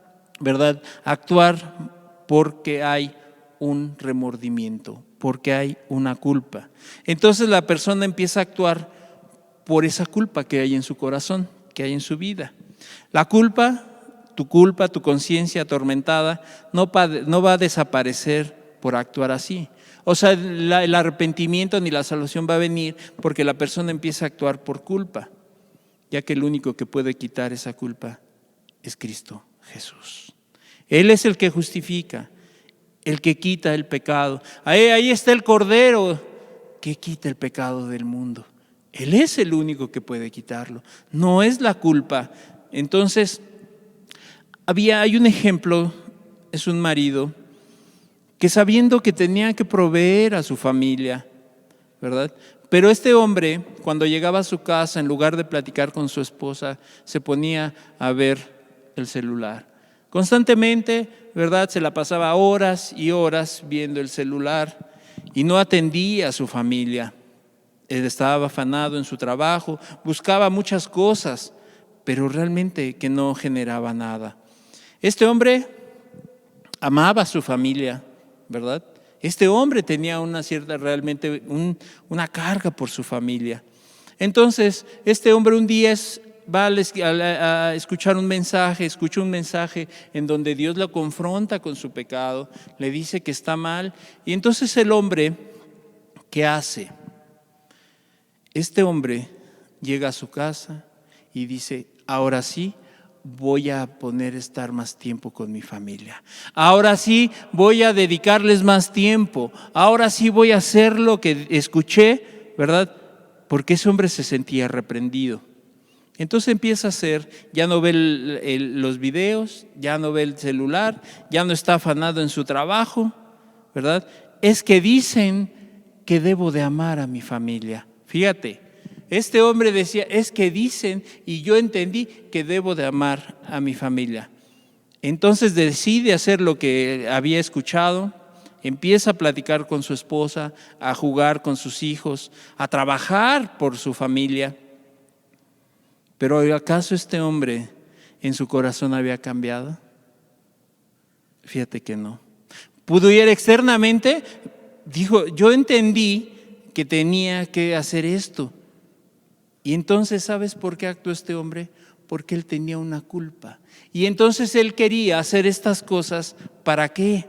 ¿verdad?, a actuar porque hay un remordimiento, porque hay una culpa. Entonces la persona empieza a actuar por esa culpa que hay en su corazón, que hay en su vida. La culpa, tu conciencia atormentada, no va a desaparecer por actuar así. O sea, el arrepentimiento ni la salvación va a venir porque la persona empieza a actuar por culpa, ya que el único que puede quitar esa culpa es Cristo Jesús. Él es el que justifica, el que quita el pecado. Ahí está el Cordero que quita el pecado del mundo. Él es el único que puede quitarlo, no es la culpa. Entonces, hay un ejemplo, es un marido que sabiendo que tenía que proveer a su familia, ¿verdad? Pero este hombre, cuando llegaba a su casa, en lugar de platicar con su esposa, se ponía a ver el celular. Constantemente, ¿verdad? Se la pasaba horas y horas viendo el celular y no atendía a su familia. Él estaba afanado en su trabajo, buscaba muchas cosas, pero realmente que no generaba nada. Este hombre amaba a su familia, ¿verdad? Este hombre tenía realmente una carga por su familia. Entonces, este hombre un día va a escuchar un mensaje, escucha un mensaje en donde Dios lo confronta con su pecado, le dice que está mal, y entonces el hombre, ¿qué hace? Este hombre llega a su casa y dice, ahora sí voy a estar más tiempo con mi familia. Ahora sí voy a dedicarles más tiempo. Ahora sí voy a hacer lo que escuché, ¿verdad? Porque ese hombre se sentía reprendido. Entonces empieza a hacer, ya no ve los videos, ya no ve el celular, ya no está afanado en su trabajo, ¿verdad? Es que dicen que debo de amar a mi familia. Fíjate, este hombre decía, es que dicen y yo entendí que debo de amar a mi familia. Entonces decide hacer lo que había escuchado, empieza a platicar con su esposa, a jugar con sus hijos, a trabajar por su familia. Pero ¿acaso este hombre en su corazón había cambiado? Fíjate que no. Pudo ir externamente, dijo, yo entendí que tenía que hacer esto. Y entonces, ¿sabes por qué actuó este hombre? Porque él tenía una culpa. Y entonces él quería hacer estas cosas, ¿para qué?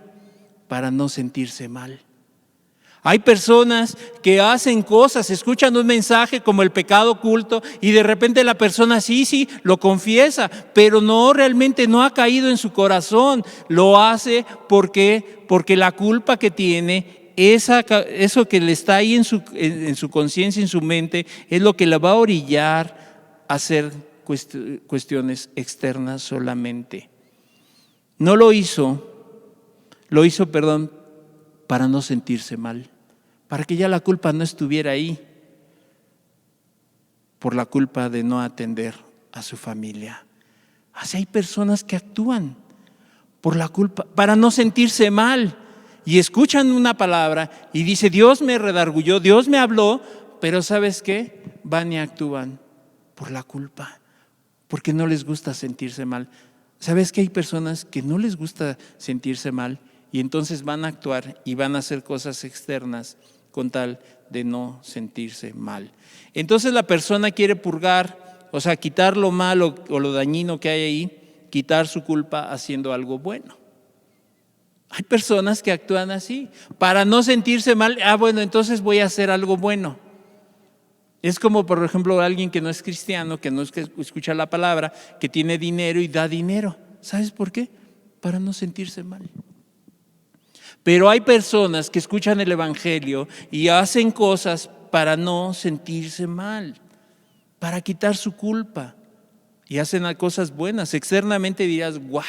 Para no sentirse mal. Hay personas que hacen cosas, escuchan un mensaje como el pecado oculto y de repente la persona sí, lo confiesa, pero realmente no ha caído en su corazón. Lo hace porque la culpa que tiene, eso que le está ahí en su conciencia, en su mente, es lo que la va a orillar a hacer cuestiones externas solamente. No lo hizo, para no sentirse mal, para que ya la culpa no estuviera ahí, por la culpa de no atender a su familia. Así hay personas que actúan por la culpa, para no sentirse mal, y escuchan una palabra y dice, Dios me redarguyó, Dios me habló, pero ¿sabes qué? Van y actúan por la culpa, porque no les gusta sentirse mal. ¿Sabes que hay personas que no les gusta sentirse mal y entonces van a actuar y van a hacer cosas externas con tal de no sentirse mal? Entonces la persona quiere purgar, o sea, quitar lo malo o lo dañino que hay ahí, quitar su culpa haciendo algo bueno. Hay personas que actúan así, para no sentirse mal. Bueno, entonces voy a hacer algo bueno. Es como, por ejemplo, alguien que no es cristiano, que no es que escucha la palabra, que tiene dinero y da dinero. ¿Sabes por qué? Para no sentirse mal. Pero hay personas que escuchan el evangelio y hacen cosas para no sentirse mal, para quitar su culpa, y hacen cosas buenas. Externamente dirás, wow,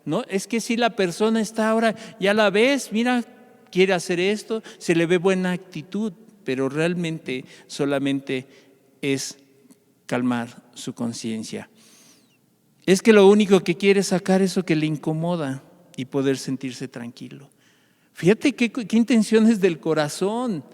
¿no? Es que si la persona está ahora, ya la ves, mira, quiere hacer esto, se le ve buena actitud, pero realmente solamente es calmar su conciencia. Es que lo único que quiere es sacar eso que le incomoda y poder sentirse tranquilo. Fíjate qué intenciones del corazón.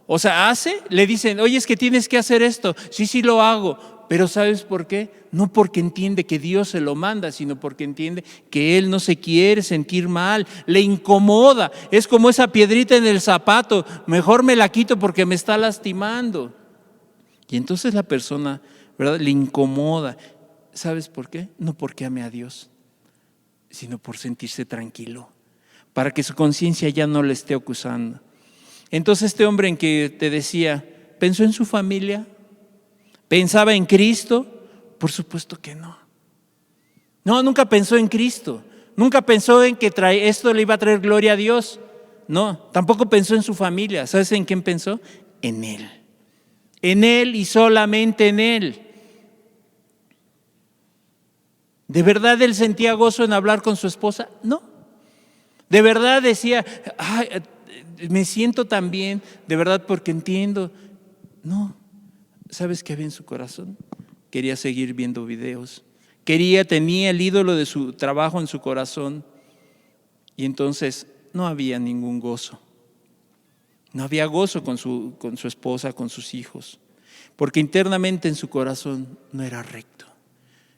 O sea, le dicen, oye, es que tienes que hacer esto. Sí, lo hago. Pero ¿sabes por qué? No porque entiende que Dios se lo manda, sino porque entiende que él no se quiere sentir mal, le incomoda. Es como esa piedrita en el zapato, mejor me la quito porque me está lastimando. Y entonces la persona, ¿verdad?, le incomoda. ¿Sabes por qué? No porque ame a Dios, sino por sentirse tranquilo, para que su conciencia ya no le esté acusando. Entonces este hombre en que te decía, ¿pensó en su familia? ¿Pensaba en Cristo? Por supuesto que no. No, nunca pensó en Cristo. Nunca pensó en que esto le iba a traer gloria a Dios. No, tampoco pensó en su familia. ¿Sabes en quién pensó? En Él. En Él y solamente en Él. ¿De verdad él sentía gozo en hablar con su esposa? No. ¿De verdad decía, ay, me siento tan bien, de verdad porque entiendo? No. ¿Sabes qué había en su corazón? Quería seguir viendo videos. Tenía el ídolo de su trabajo en su corazón. Y entonces no había ningún gozo. No había gozo con su esposa, con sus hijos. Porque internamente en su corazón no era recto.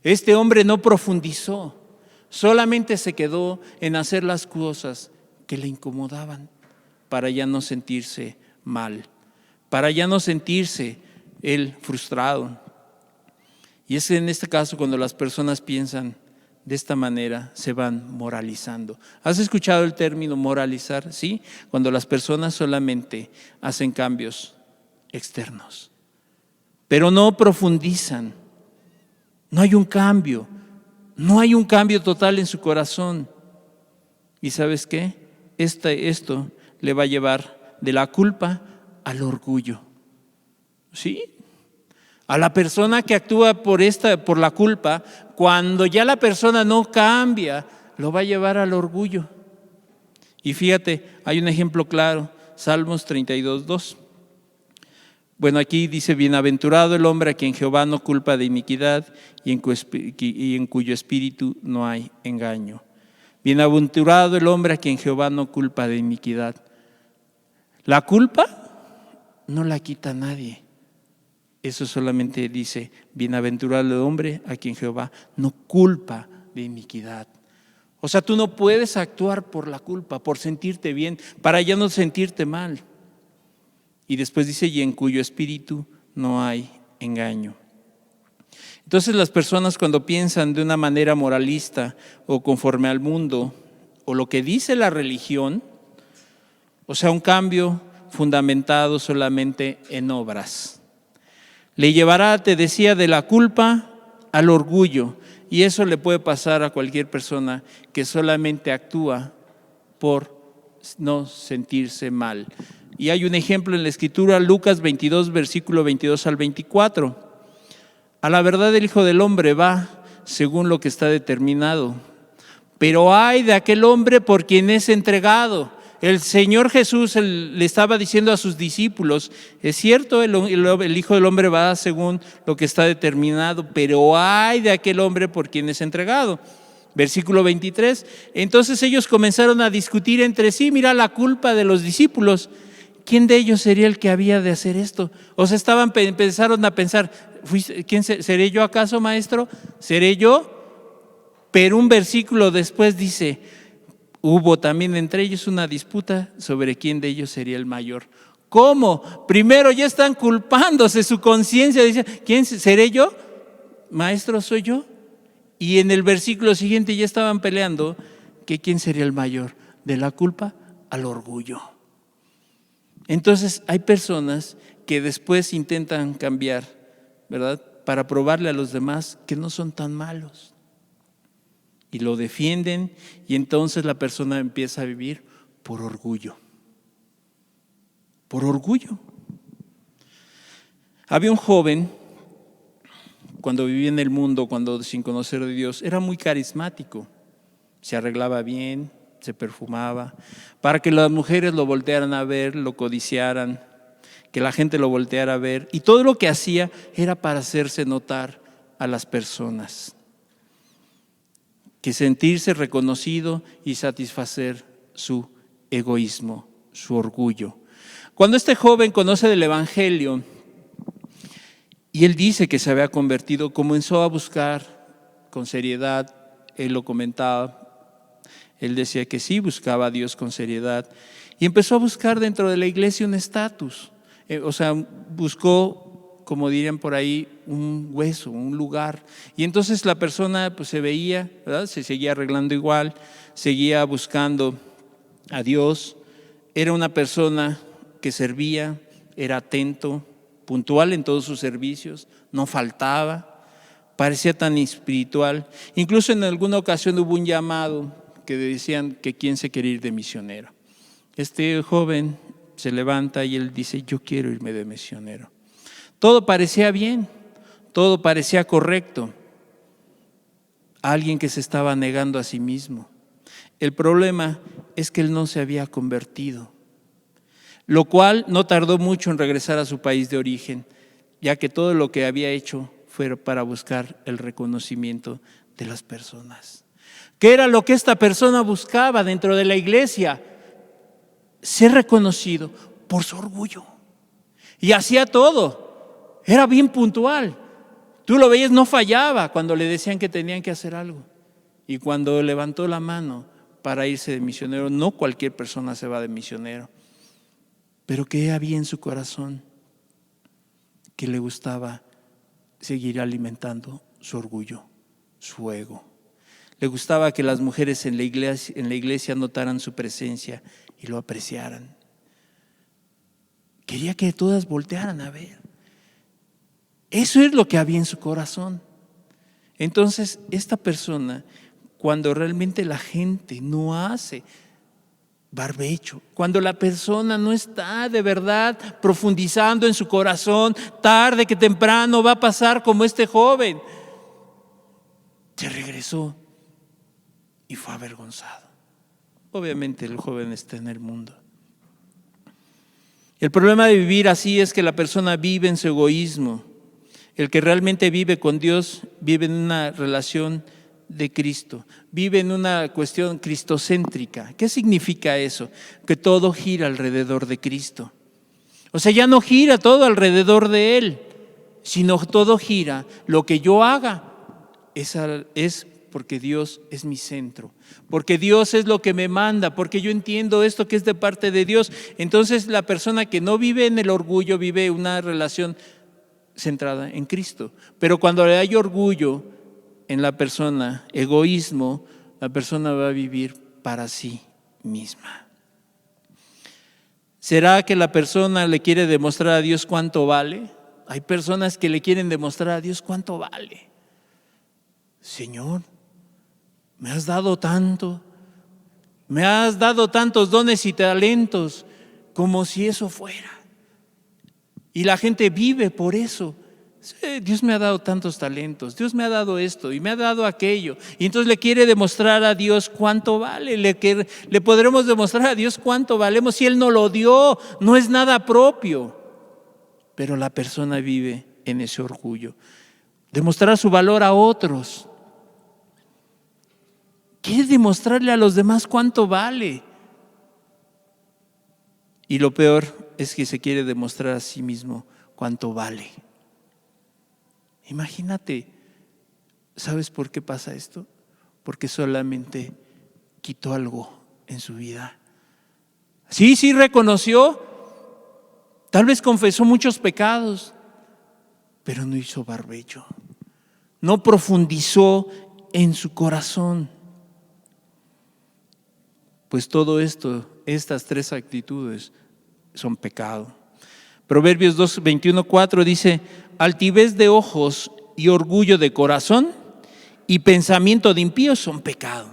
Este hombre no profundizó, solamente se quedó en hacer las cosas que le incomodaban para ya no sentirse mal, para ya no sentirse él frustrado. Y es en este caso cuando las personas piensan de esta manera, se van moralizando. ¿Has escuchado el término moralizar? Sí, cuando las personas solamente hacen cambios externos, pero no profundizan. No hay un cambio, no hay un cambio total en su corazón. ¿Y sabes qué? Esto le va a llevar de la culpa al orgullo. ¿Sí? A la persona que actúa por la culpa, cuando ya la persona no cambia, lo va a llevar al orgullo. Y fíjate, hay un ejemplo claro, Salmos 32:2. Bueno, aquí dice, bienaventurado el hombre a quien Jehová no culpa de iniquidad y en cuyo espíritu no hay engaño. Bienaventurado el hombre a quien Jehová no culpa de iniquidad. La culpa no la quita nadie. Eso solamente dice, bienaventurado el hombre a quien Jehová no culpa de iniquidad. O sea, tú no puedes actuar por la culpa, por sentirte bien, para ya no sentirte mal. Y después dice, y en cuyo espíritu no hay engaño. Entonces las personas cuando piensan de una manera moralista o conforme al mundo o lo que dice la religión, o sea, un cambio fundamentado solamente en obras, le llevará, te decía, de la culpa al orgullo. Y eso le puede pasar a cualquier persona que solamente actúa por no sentirse mal. Y hay un ejemplo en la Escritura, Lucas 22, versículo 22 al 24. A la verdad el Hijo del Hombre va según lo que está determinado, pero ay de aquel hombre por quien es entregado. El Señor Jesús le estaba diciendo a sus discípulos, es cierto, el Hijo del Hombre va según lo que está determinado, pero ay de aquel hombre por quien es entregado. Versículo 23, entonces ellos comenzaron a discutir entre sí, mira la culpa de los discípulos. ¿Quién de ellos sería el que había de hacer esto? O sea, empezaron a pensar, ¿quién seré yo acaso, maestro? ¿Seré yo? Pero un versículo después dice, hubo también entre ellos una disputa sobre quién de ellos sería el mayor. ¿Cómo? Primero ya están culpándose, su conciencia dice, ¿quién seré yo? Maestro, ¿soy yo? Y en el versículo siguiente ya estaban peleando que quién sería el mayor. de la culpa al orgullo. Entonces hay personas que después intentan cambiar, ¿verdad?, para probarle a los demás que no son tan malos. Y lo defienden, y entonces la persona empieza a vivir por orgullo. Por orgullo. Había un joven, cuando vivía en el mundo, cuando sin conocer de Dios, era muy carismático. Se arreglaba bien, se perfumaba, para que las mujeres lo voltearan a ver, lo codiciaran, que la gente lo volteara a ver. Y todo lo que hacía era para hacerse notar a las personas, que sentirse reconocido y satisfacer su egoísmo, su orgullo. Cuando este joven conoce del Evangelio y él dice que se había convertido, comenzó a buscar con seriedad. Él lo comentaba, él decía que sí buscaba a Dios con seriedad y empezó a buscar dentro de la iglesia un estatus. Buscó, como dirían por ahí, un hueso, un lugar. Y entonces la persona pues se veía, ¿verdad?, se seguía arreglando igual, seguía buscando a Dios. Era una persona que servía, era atento, puntual en todos sus servicios, no faltaba, parecía tan espiritual. Incluso en alguna ocasión hubo un llamado que decían que quién se quería ir de misionero. Este joven se levanta y él dice: yo quiero irme de misionero. Todo parecía bien, todo parecía correcto. Alguien que se estaba negando a sí mismo. El problema es que él no se había convertido, lo cual no tardó mucho en regresar a su país de origen, ya que todo lo que había hecho fue para buscar el reconocimiento de las personas. ¿Qué era lo que esta persona buscaba dentro de la iglesia? Ser reconocido por su orgullo. Y hacía todo, era bien puntual. Tú lo veías, no fallaba cuando le decían que tenían que hacer algo. Y cuando levantó la mano para irse de misionero, no cualquier persona se va de misionero. Pero ¿qué había en su corazón? Que le gustaba seguir alimentando su orgullo, su ego. Le gustaba que las mujeres en la iglesia notaran su presencia y lo apreciaran. Quería que todas voltearan a ver. Eso es lo que había en su corazón. Entonces, esta persona, cuando realmente la gente no hace barbecho, cuando la persona no está de verdad profundizando en su corazón, tarde que temprano va a pasar como este joven. Se regresó y fue avergonzado. Obviamente el joven está en el mundo. El problema de vivir así es que la persona vive en su egoísmo. El que realmente vive con Dios vive en una relación de Cristo, vive en una cuestión cristocéntrica. ¿Qué significa eso? Que todo gira alrededor de Cristo. O sea, ya no gira todo alrededor de Él, sino todo gira, lo que yo haga es porque Dios es mi centro, porque Dios es lo que me manda, porque yo entiendo esto que es de parte de Dios. Entonces la persona que no vive en el orgullo vive una relación centrada en Cristo. Pero cuando hay orgullo en la persona, egoísmo, la persona va a vivir para sí misma. ¿Será que la persona le quiere demostrar a Dios cuánto vale? Hay personas que le quieren demostrar a Dios cuánto vale. Señor, me has dado tanto, me has dado tantos dones y talentos, como si eso fuera. Y la gente vive por eso. Sí, Dios me ha dado tantos talentos, Dios me ha dado esto y me ha dado aquello. Y entonces le quiere demostrar a Dios cuánto vale. Le podremos demostrar a Dios cuánto valemos si Él no lo dio, no es nada propio. Pero la persona vive en ese orgullo. Demostrar su valor a otros. Quiere demostrarle a los demás cuánto vale. Y lo peor es que se quiere demostrar a sí mismo cuánto vale. Imagínate, ¿sabes por qué pasa esto? Porque solamente quitó algo en su vida. Sí reconoció, tal vez confesó muchos pecados, pero no hizo barbecho, no profundizó en su corazón. pues todo esto, estas tres actitudes son pecado. Proverbios 2, 21:4 dice: altivez de ojos y orgullo de corazón y pensamiento de impíos son pecado.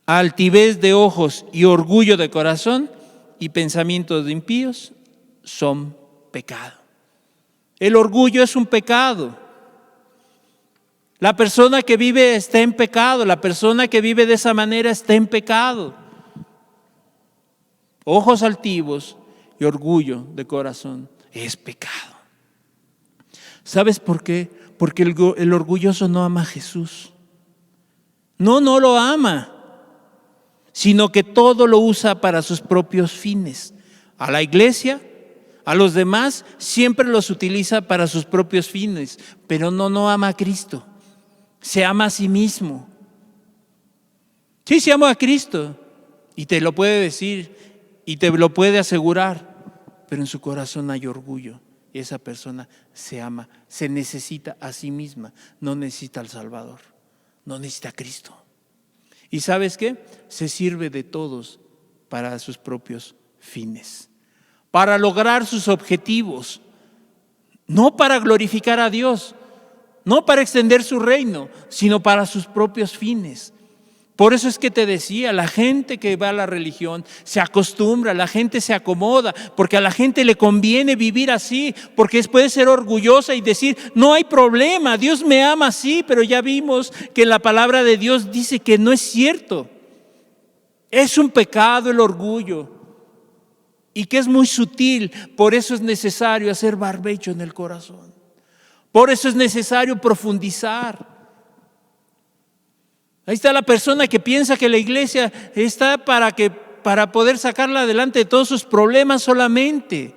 Altivez de ojos y orgullo de corazón y pensamientos de impíos son pecado. El orgullo es un pecado. La persona que vive está en pecado. La persona que vive de esa manera está en pecado. Ojos altivos y orgullo de corazón es pecado. ¿Sabes por qué? Porque el orgulloso no ama a Jesús. No lo ama, sino que todo lo usa para sus propios fines. A la iglesia, a los demás, siempre los utiliza para sus propios fines, pero no ama a Cristo. Se ama a sí mismo. Sí, se ama a Cristo y te lo puede decir y te lo puede asegurar, pero en su corazón hay orgullo. Y esa persona se ama, se necesita a sí misma, no necesita al Salvador, no necesita a Cristo. ¿Y sabes qué? Se sirve de todos para sus propios fines, para lograr sus objetivos, no para glorificar a Dios, no para extender su reino, sino para sus propios fines. Por eso es que te decía, la gente que va a la religión se acostumbra, la gente se acomoda, porque a la gente le conviene vivir así, porque puede ser orgullosa y decir, no hay problema, Dios me ama así, pero ya vimos que la palabra de Dios dice que no es cierto. Es un pecado el orgullo y que es muy sutil, por eso es necesario hacer barbecho en el corazón. Por eso es necesario profundizar. Ahí está la persona que piensa que la iglesia está para poder sacarla adelante de todos sus problemas solamente,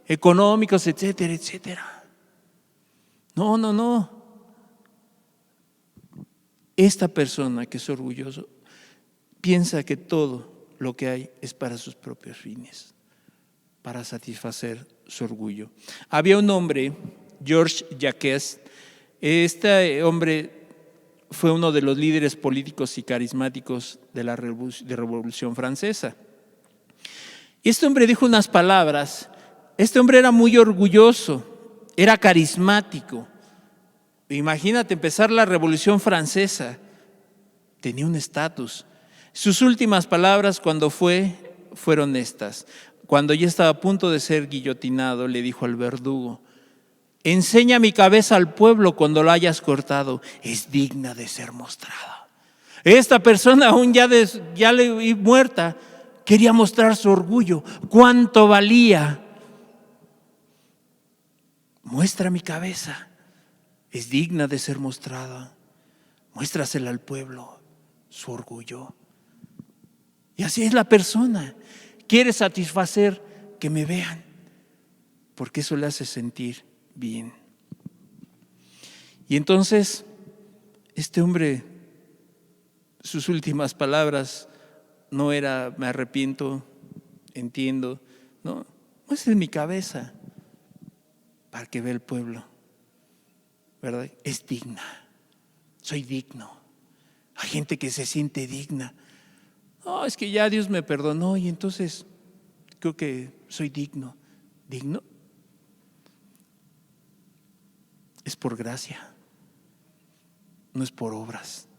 económicos, etcétera, etcétera. No. Esta persona que es orgulloso piensa que todo lo que hay es para sus propios fines, para satisfacer su orgullo. Había un hombre, Georges Jacques. Este hombre fue uno de los líderes políticos y carismáticos de la Revolución Francesa. Y este hombre dijo unas palabras. Este hombre era muy orgulloso, era carismático. Imagínate empezar la Revolución Francesa, tenía un estatus. Sus últimas palabras fueron estas. Cuando ya estaba a punto de ser guillotinado, le dijo al verdugo: enseña mi cabeza al pueblo cuando la hayas cortado, es digna de ser mostrada. Esta persona, aún ya muerta, quería mostrar su orgullo, cuánto valía. Muestra mi cabeza, es digna de ser mostrada. Muéstrasela al pueblo, su orgullo. Y así es la persona, quiere satisfacer que me vean, porque eso le hace sentir bien. Y entonces, este hombre, sus últimas palabras no era me arrepiento, entiendo, no, muestre mi cabeza para que vea el pueblo, ¿verdad? Es digna, soy digno. Hay gente que se siente digna. No, es que ya Dios me perdonó y entonces creo que soy digno. ¿Digno? Es por gracia, no es por obras.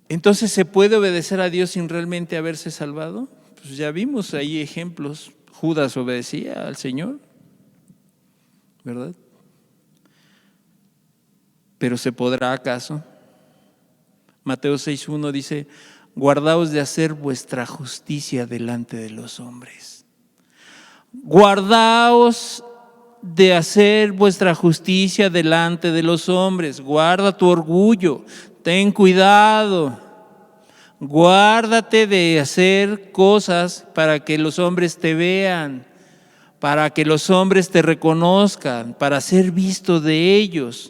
Entonces, ¿se puede obedecer a Dios sin realmente haberse salvado? Pues ya vimos ahí ejemplos. Judas obedecía al Señor, ¿verdad? ¿Pero se podrá acaso? Mateo 6:1 dice: guardaos de hacer vuestra justicia delante de los hombres. Guardaos de hacer vuestra justicia delante de los hombres. Guarda tu orgullo, ten cuidado. Guárdate de hacer cosas para que los hombres te vean, para que los hombres te reconozcan, para ser visto de ellos.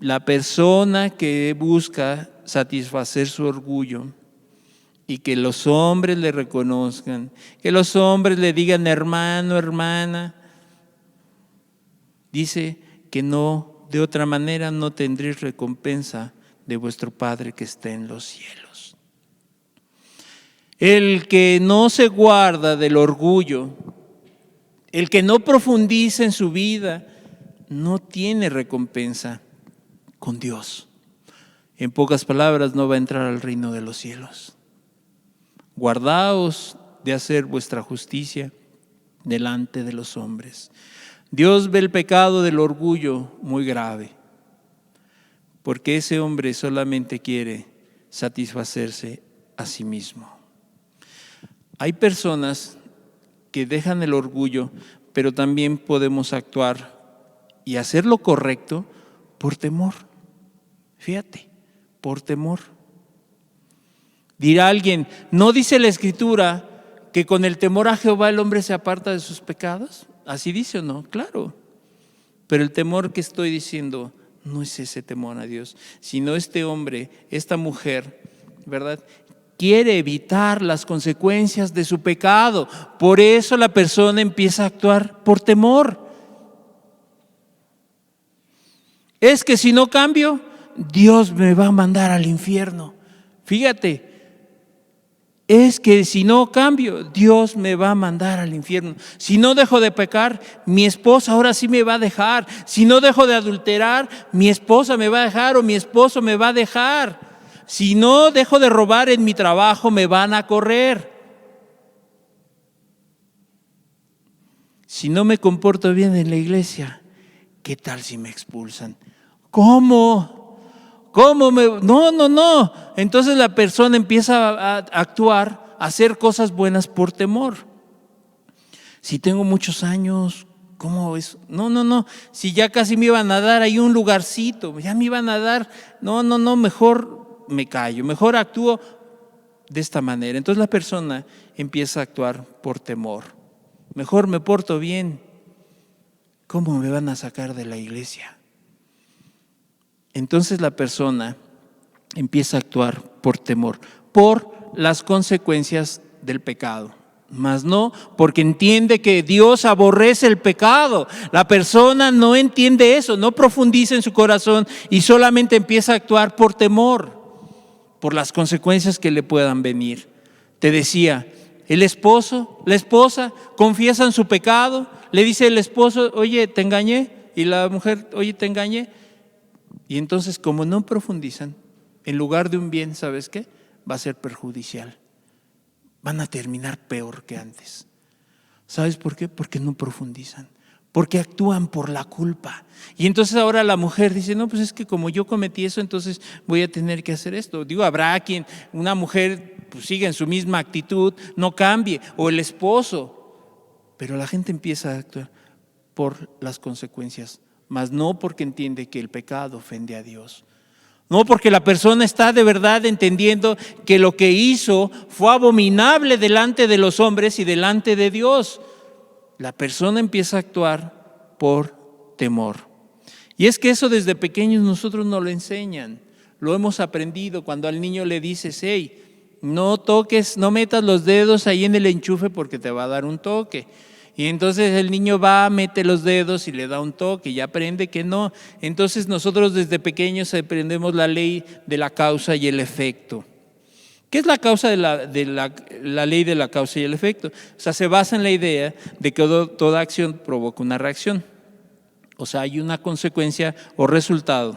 La persona que busca satisfacer su orgullo y que los hombres le reconozcan, que los hombres le digan hermano, hermana, dice que de otra manera no tendréis recompensa de vuestro Padre que está en los cielos. El que no se guarda del orgullo, el que no profundiza en su vida, no tiene recompensa con Dios. En pocas palabras, no va a entrar al reino de los cielos. Guardaos de hacer vuestra justicia delante de los hombres. Dios ve el pecado del orgullo muy grave, porque ese hombre solamente quiere satisfacerse a sí mismo. Hay personas que dejan el orgullo, pero también podemos actuar y hacer lo correcto por temor. Fíjate, por temor. Dirá alguien, ¿no dice la Escritura que con el temor a Jehová el hombre se aparta de sus pecados? ¿Así dice o no? Claro. Pero el temor que estoy diciendo no es ese temor a Dios, sino este hombre, esta mujer, ¿verdad?, quiere evitar las consecuencias de su pecado. Por eso la persona empieza a actuar por temor. Es que si no cambio, Dios me va a mandar al infierno. Fíjate, es que si no cambio, Dios me va a mandar al infierno. Si no dejo de pecar, mi esposa ahora sí me va a dejar. Si no dejo de adulterar, mi esposa me va a dejar o mi esposo me va a dejar. Si no dejo de robar en mi trabajo, me van a correr. Si no me comporto bien en la iglesia, ¿qué tal si me expulsan? ¿Cómo? No. Entonces la persona empieza a actuar, a hacer cosas buenas por temor. Si tengo muchos años, ¿cómo es? No. Si ya casi me iban a dar ahí un lugarcito, ya me iban a dar. No, mejor me callo, mejor actúo de esta manera. Entonces la persona empieza a actuar por temor. Mejor me porto bien. ¿Cómo me van a sacar de la iglesia? Entonces la persona empieza a actuar por temor, por las consecuencias del pecado. Mas no porque entiende que Dios aborrece el pecado. La persona no entiende eso, no profundiza en su corazón y solamente empieza a actuar por temor, por las consecuencias que le puedan venir. Te decía, el esposo, la esposa confiesan su pecado, le dice el esposo, oye, te engañé, y la mujer, oye, te engañé. Y entonces, como no profundizan, en lugar de un bien, ¿sabes qué? Va a ser perjudicial. Van a terminar peor que antes. ¿Sabes por qué? Porque no profundizan, porque actúan por la culpa. Y entonces ahora la mujer dice, no, pues es que como yo cometí eso, entonces voy a tener que hacer esto. Digo, habrá quien, una mujer pues siga en su misma actitud, no cambie, o el esposo. Pero la gente empieza a actuar por las consecuencias, mas no porque entiende que el pecado ofende a Dios. No porque la persona está de verdad entendiendo que lo que hizo fue abominable delante de los hombres y delante de Dios. La persona empieza a actuar por temor. Y es que eso desde pequeños nosotros nos lo enseñan. Lo hemos aprendido cuando al niño le dices, hey, no toques, no metas los dedos ahí en el enchufe porque te va a dar un toque. Y entonces el niño va, mete los dedos y le da un toque y aprende que no. Entonces nosotros desde pequeños aprendemos la ley de la causa y el efecto. ¿Qué es la causa de la ley de la causa y el efecto? O sea, se basa en la idea de que toda acción provoca una reacción. O sea, hay una consecuencia o resultado.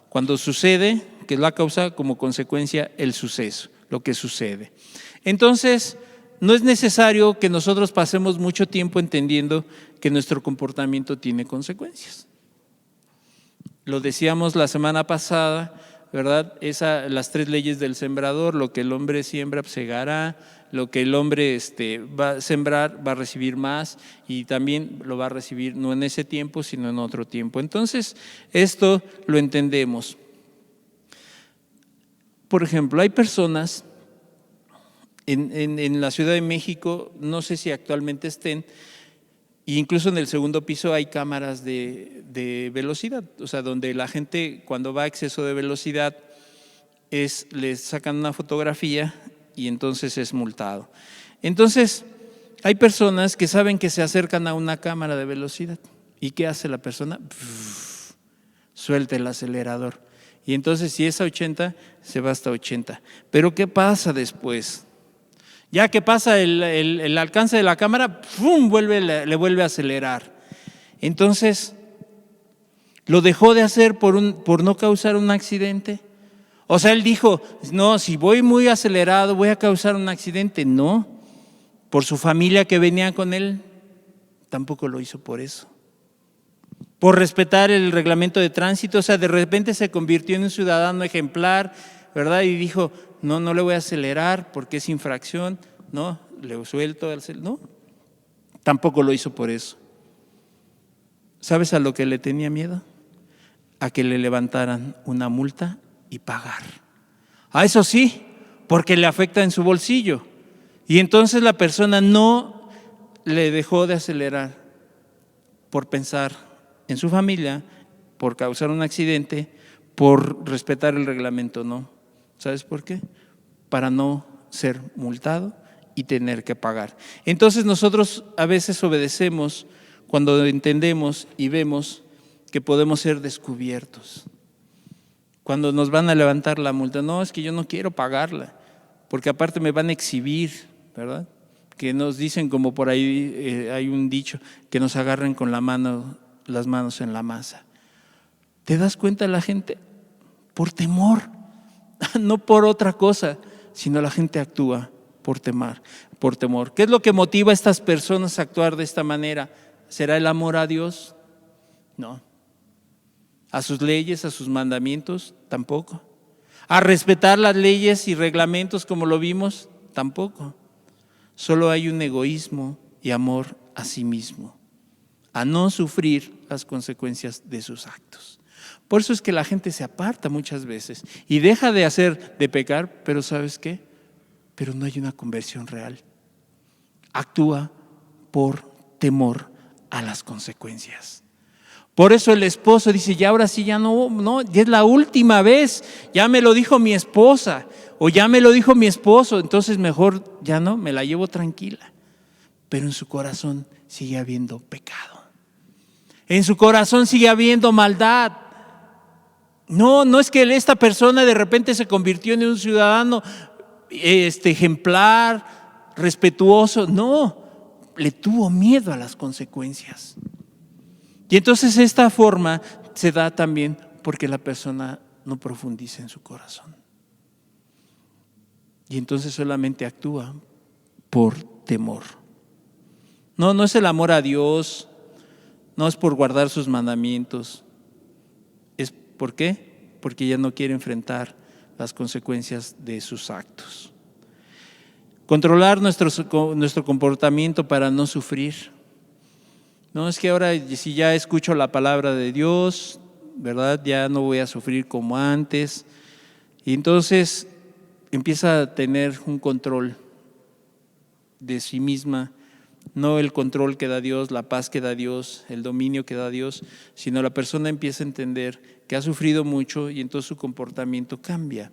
Cuando sucede, que es la causa, como consecuencia el suceso, lo que sucede. Entonces, no es necesario que nosotros pasemos mucho tiempo entendiendo que nuestro comportamiento tiene consecuencias. Lo decíamos la semana pasada, ¿verdad? Las 3 leyes del sembrador: lo que el hombre siembra, segará; lo que el hombre va a sembrar, va a recibir más, y también lo va a recibir no en ese tiempo, sino en otro tiempo. Entonces, esto lo entendemos. Por ejemplo, hay personas en la Ciudad de México, no sé si actualmente estén, e incluso en el segundo piso hay cámaras de velocidad, o sea, donde la gente cuando va a exceso de velocidad les sacan una fotografía y entonces es multado. Entonces, hay personas que saben que se acercan a una cámara de velocidad. ¿Y qué hace la persona? Suelta el acelerador. Y entonces si es a 80, se va hasta 80. Pero ¿qué pasa después? Ya que pasa el alcance de la cámara, ¡fum!, le vuelve a acelerar. Entonces, ¿lo dejó de hacer por no causar un accidente? O sea, él dijo, no, si voy muy acelerado voy a causar un accidente. No, por su familia que venía con él, tampoco lo hizo por eso. Por respetar el reglamento de tránsito, o sea, de repente se convirtió en un ciudadano ejemplar, ¿verdad? Y dijo, no le voy a acelerar porque es infracción, no, le suelto, no, tampoco lo hizo por eso. ¿Sabes a lo que le tenía miedo? A que le levantaran una multa y pagar. A eso sí, porque le afecta en su bolsillo. Y entonces la persona no le dejó de acelerar por pensar en su familia, por causar un accidente, por respetar el reglamento, no. ¿Sabes por qué? Para no ser multado y tener que pagar. Entonces nosotros a veces obedecemos cuando entendemos y vemos que podemos ser descubiertos. Cuando nos van a levantar la multa, no, es que yo no quiero pagarla, porque aparte me van a exhibir, ¿verdad? Que nos dicen, como por ahí hay un dicho, que nos agarren con las manos en la masa. ¿Te das cuenta la gente? Por temor, no por otra cosa, sino la gente actúa por temor. ¿Qué es lo que motiva a estas personas a actuar de esta manera? ¿Será el amor a Dios? No. ¿A sus leyes, a sus mandamientos? Tampoco. ¿A respetar las leyes y reglamentos como lo vimos? Tampoco. Solo hay un egoísmo y amor a sí mismo, a no sufrir las consecuencias de sus actos. Por eso es que la gente se aparta muchas veces y deja de pecar, pero ¿sabes qué? Pero no hay una conversión real. Actúa por temor a las consecuencias. Por eso el esposo dice, ya ahora sí, ya no, ya es la última vez, ya me lo dijo mi esposa o ya me lo dijo mi esposo, entonces mejor ya no, me la llevo tranquila. Pero en su corazón sigue habiendo pecado. En su corazón sigue habiendo maldad. No es que esta persona de repente se convirtió en un ciudadano ejemplar, respetuoso, no, le tuvo miedo a las consecuencias. Y entonces esta forma se da también porque la persona no profundiza en su corazón. Y entonces solamente actúa por temor. No es el amor a Dios, no es por guardar sus mandamientos. ¿Por qué? Porque ya no quiere enfrentar las consecuencias de sus actos. Controlar nuestro comportamiento para no sufrir. No es que ahora si ya escucho la palabra de Dios, ¿verdad? Ya no voy a sufrir como antes. Y entonces empieza a tener un control de sí misma, no el control que da Dios, la paz que da Dios, el dominio que da Dios, sino la persona empieza a entender que ha sufrido mucho y entonces su comportamiento cambia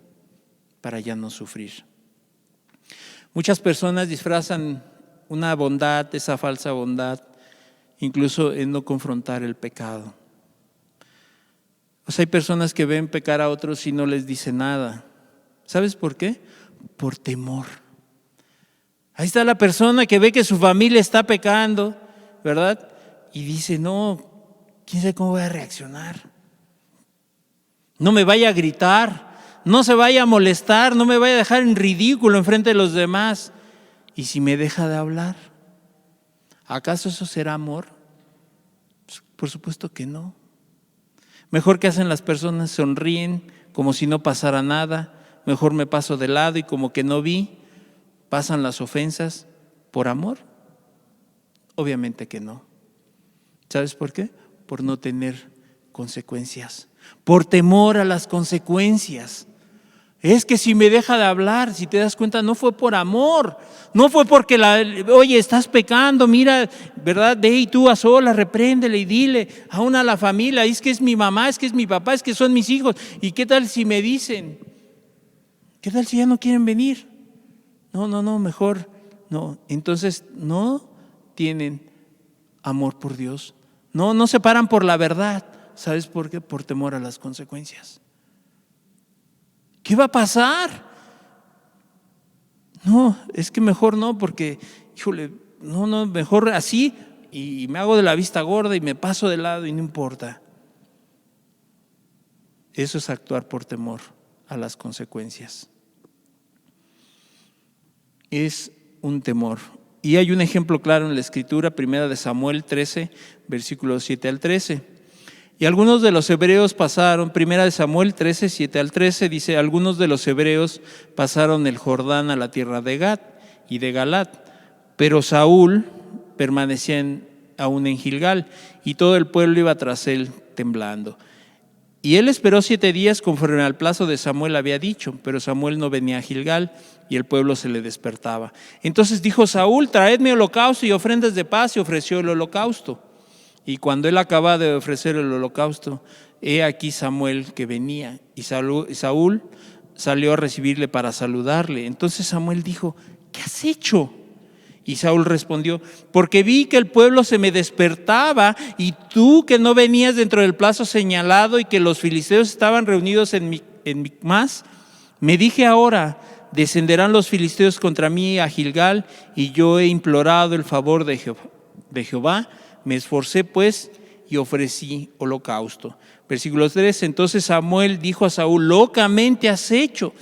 para ya no sufrir. Muchas personas disfrazan una bondad, esa falsa bondad, incluso en no confrontar el pecado. O sea, hay personas que ven pecar a otros y no les dice nada. ¿Sabes por qué? Por temor. Ahí está la persona que ve que su familia está pecando, ¿verdad? Y dice, no, quién sabe cómo voy a reaccionar. No me vaya a gritar, no se vaya a molestar, no me vaya a dejar en ridículo enfrente de los demás. ¿Y si me deja de hablar? ¿Acaso eso será amor? Pues, por supuesto que no. Mejor que hacen las personas, sonríen como si no pasara nada. Mejor me paso de lado y como que no vi. ¿Pasan las ofensas por amor? Obviamente que no. ¿Sabes por qué? Por no tener consecuencias, por temor a las consecuencias. Es que si me deja de hablar, si te das cuenta, no fue por amor, no fue porque oye, estás pecando, mira, ¿verdad? Ve y tú a solas, repréndele y dile, aún a la familia, es que es mi mamá, es que es mi papá, es que son mis hijos. ¿Y qué tal si me dicen? ¿Qué tal si ya no quieren venir? No, mejor no. Entonces no tienen amor por Dios. No se paran por la verdad. ¿Sabes por qué? Por temor a las consecuencias. ¿Qué va a pasar? No, es que mejor no, porque, híjole, no, mejor así y me hago de la vista gorda y me paso de lado y no importa. Eso es actuar por temor a las consecuencias. Es un temor. Y hay un ejemplo claro en la Escritura, 1 Samuel 13, versículos 7 al 13. Y algunos de los hebreos pasaron, 1 Samuel 13, 7 al 13, dice, algunos de los hebreos pasaron el Jordán a la tierra de Gad y de Galat, pero Saúl permanecía aún en Gilgal, y todo el pueblo iba tras él temblando. Y él esperó 7 días conforme al plazo de Samuel había dicho, pero Samuel no venía a Gilgal y el pueblo se le despertaba. Entonces dijo Saúl, traedme holocausto y ofrendas de paz, y ofreció el holocausto. Y cuando él acababa de ofrecer el holocausto, he aquí Samuel que venía, y Saúl salió a recibirle para saludarle. Entonces Samuel dijo, ¿qué has hecho? Y Saúl respondió, porque vi que el pueblo se me despertaba y tú que no venías dentro del plazo señalado y que los filisteos estaban reunidos en Micmas, me dije ahora, descenderán los filisteos contra mí a Gilgal y yo he implorado el favor de Jehová, me esforcé pues y ofrecí holocausto. Versículo 3, entonces Samuel dijo a Saúl, locamente has hecho,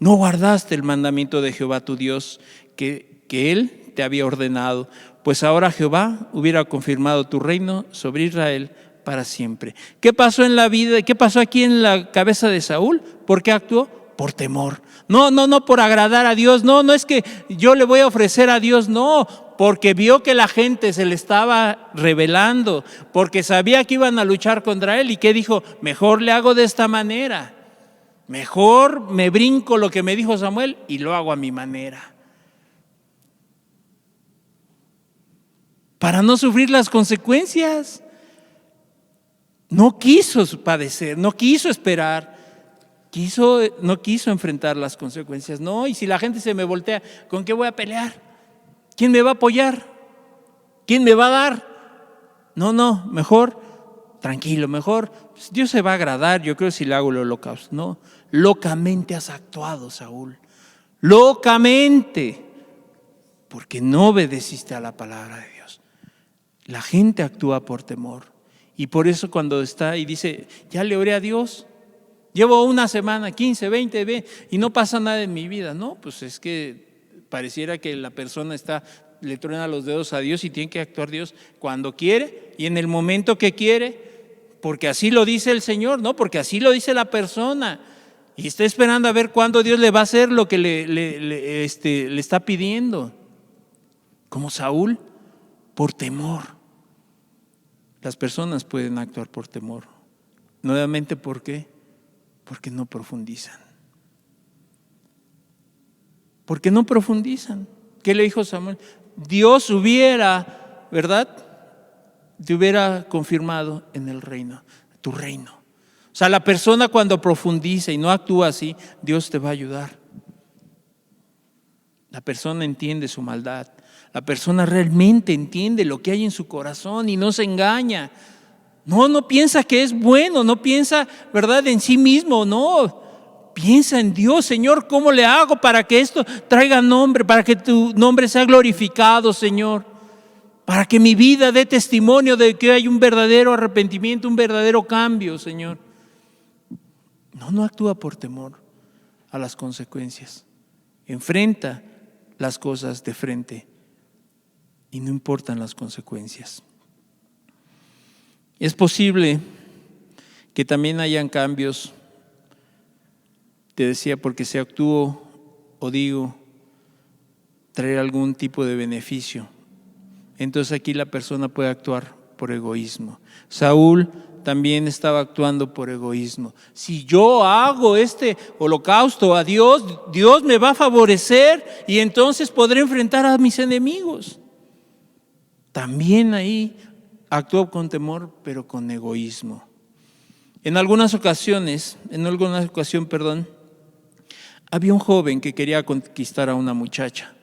no guardaste el mandamiento de Jehová tu Dios que él te había ordenado, pues ahora Jehová hubiera confirmado tu reino sobre Israel para siempre. ¿Qué pasó en la vida? ¿Qué pasó aquí en la cabeza de Saúl? ¿Por qué actuó? Por temor. No por agradar a Dios, no es que yo le voy a ofrecer a Dios, no, porque vio que la gente se le estaba rebelando, porque sabía que iban a luchar contra él y que dijo, mejor le hago de esta manera, mejor me brinco lo que me dijo Samuel y lo hago a mi manera. Para no sufrir las consecuencias. No quiso padecer, no quiso esperar, no quiso enfrentar las consecuencias. No, y si la gente se me voltea, ¿con qué voy a pelear? ¿Quién me va a apoyar? ¿Quién me va a dar? No, mejor, tranquilo, mejor, Dios se va a agradar, yo creo, si le hago el holocausto. No, locamente has actuado, Saúl, locamente, porque no obedeciste a la palabra de Dios. La gente actúa por temor. Y por eso cuando está y dice, ya le oré a Dios, llevo una semana, 15, 20, y no pasa nada en mi vida. No, pues es que pareciera que la persona le truena los dedos a Dios y tiene que actuar Dios cuando quiere y en el momento que quiere, porque así lo dice el Señor, no, porque así lo dice la persona. Y está esperando a ver cuándo Dios le va a hacer lo que le está pidiendo. Como Saúl, por temor. Las personas pueden actuar por temor. Nuevamente, ¿por qué? Porque no profundizan. Porque no profundizan. ¿Qué le dijo Samuel? Dios hubiera, ¿verdad? Te hubiera confirmado en el reino, tu reino. O sea, la persona cuando profundiza y no actúa así, Dios te va a ayudar. La persona entiende su maldad. La persona realmente entiende lo que hay en su corazón y no se engaña. No piensa que es bueno, no piensa, ¿verdad?, en sí mismo, no. Piensa en Dios, Señor, ¿cómo le hago para que esto traiga nombre, para que tu nombre sea glorificado, Señor? Para que mi vida dé testimonio de que hay un verdadero arrepentimiento, un verdadero cambio, Señor. No actúa por temor a las consecuencias. Enfrenta las cosas de frente y no importan las consecuencias. Es posible que también hayan cambios, te decía, porque si actúo o digo traer algún tipo de beneficio, entonces aquí la persona puede actuar por egoísmo. Saúl también estaba actuando por egoísmo. Si yo hago este holocausto a Dios, Dios me va a favorecer y entonces podré enfrentar a mis enemigos. También ahí actuó con temor, pero con egoísmo. En alguna ocasión, había un joven que quería conquistar a una muchacha.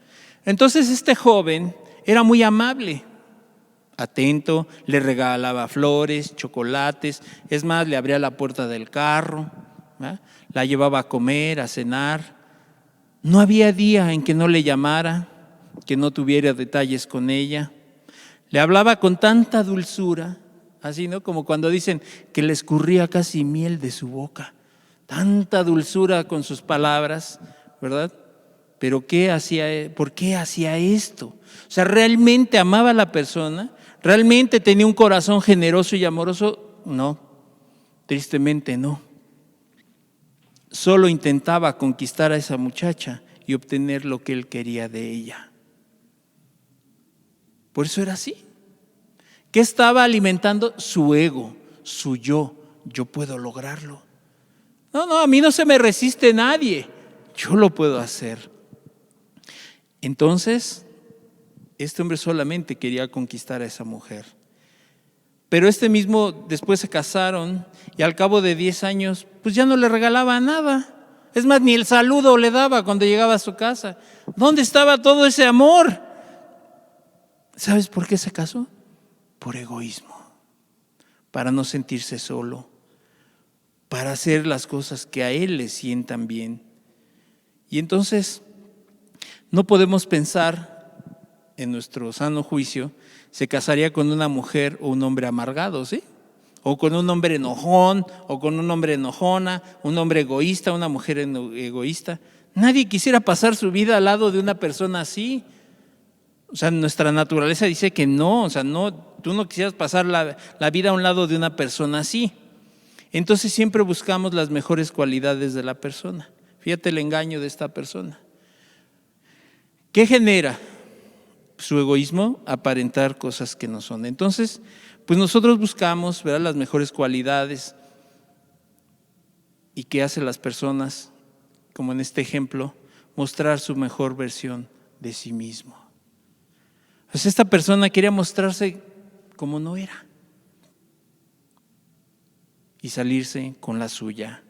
Entonces este joven era muy amable, atento, le regalaba flores, chocolates, es más, le abría la puerta del carro, ¿verdad? La llevaba a comer, a cenar. No había día en que no le llamara, que no tuviera detalles con ella. Le hablaba con tanta dulzura, así, ¿no? Como cuando dicen que le escurría casi miel de su boca. Tanta dulzura con sus palabras, ¿verdad? Pero ¿por qué hacía esto? O sea, ¿realmente amaba a la persona? ¿Realmente tenía un corazón generoso y amoroso? No, tristemente no. Solo intentaba conquistar a esa muchacha y obtener lo que él quería de ella. Por eso era así. ¿Qué estaba alimentando? Su ego, su yo. Yo puedo lograrlo. No, a mí no se me resiste nadie. Yo lo puedo hacer. Entonces, este hombre solamente quería conquistar a esa mujer. Pero después se casaron y al cabo de 10 años, pues ya no le regalaba nada. Es más, ni el saludo le daba cuando llegaba a su casa. ¿Dónde estaba todo ese amor? ¿Sabes por qué se casó? Por egoísmo, para no sentirse solo, para hacer las cosas que a él le sientan bien. Y entonces, no podemos pensar en nuestro sano juicio, se casaría con una mujer o un hombre amargado, ¿sí? O con un hombre enojón, o con un hombre enojona, un hombre egoísta, una mujer egoísta. Nadie quisiera pasar su vida al lado de una persona así. O sea, nuestra naturaleza dice que no, o sea, no, tú no quisieras pasar la vida a un lado de una persona así. Entonces siempre buscamos las mejores cualidades de la persona. Fíjate el engaño de esta persona. ¿Qué genera? Su egoísmo, aparentar cosas que no son. Entonces, pues nosotros buscamos, ¿verdad?, las mejores cualidades. ¿Y qué hacen las personas? Como en este ejemplo, mostrar su mejor versión de sí mismo. Pues esta persona quería mostrarse como no era y salirse con la suya.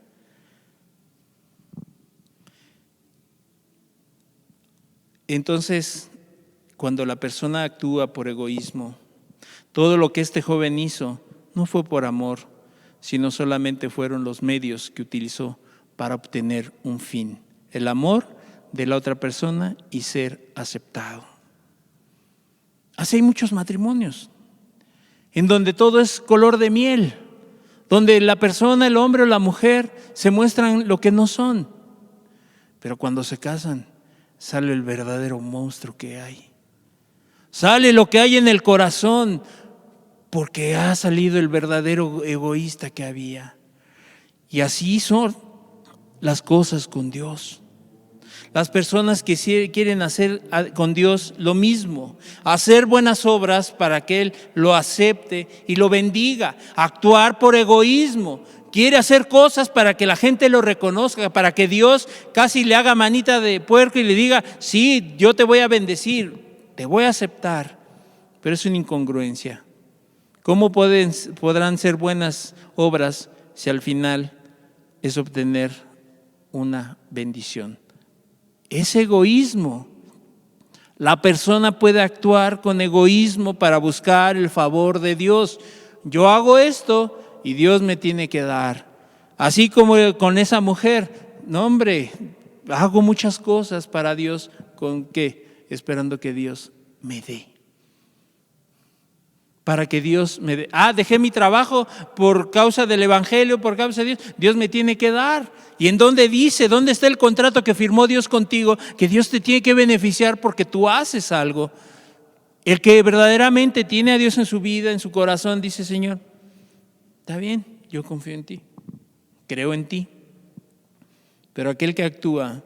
Entonces, cuando la persona actúa por egoísmo, todo lo que este joven hizo no fue por amor, sino solamente fueron los medios que utilizó para obtener un fin, el amor de la otra persona y ser aceptado. Así hay muchos matrimonios en donde todo es color de miel, donde la persona, el hombre o la mujer se muestran lo que no son, pero cuando se casan sale el verdadero monstruo que hay. Sale lo que hay en el corazón, porque ha salido el verdadero egoísta que había. Y así son las cosas con Dios. Las personas que quieren hacer con Dios lo mismo, hacer buenas obras para que Él lo acepte y lo bendiga, actuar por egoísmo, quiere hacer cosas para que la gente lo reconozca, para que Dios casi le haga manita de puerco y le diga, sí, yo te voy a bendecir, te voy a aceptar, pero es una incongruencia. ¿Cómo podrán ser buenas obras si al final es obtener una bendición? Es egoísmo. La persona puede actuar con egoísmo para buscar el favor de Dios. Yo hago esto y Dios me tiene que dar. Así como con esa mujer, no hombre, hago muchas cosas para Dios, ¿con qué? Esperando que Dios me dé. Para que Dios me dé. Dejé mi trabajo por causa del evangelio, por causa de Dios. Dios me tiene que dar. ¿Y en dónde dice? ¿Dónde está el contrato que firmó Dios contigo? Que Dios te tiene que beneficiar porque tú haces algo. El que verdaderamente tiene a Dios en su vida, en su corazón, dice, Señor, está bien, yo confío en ti, creo en ti. Pero aquel que actúa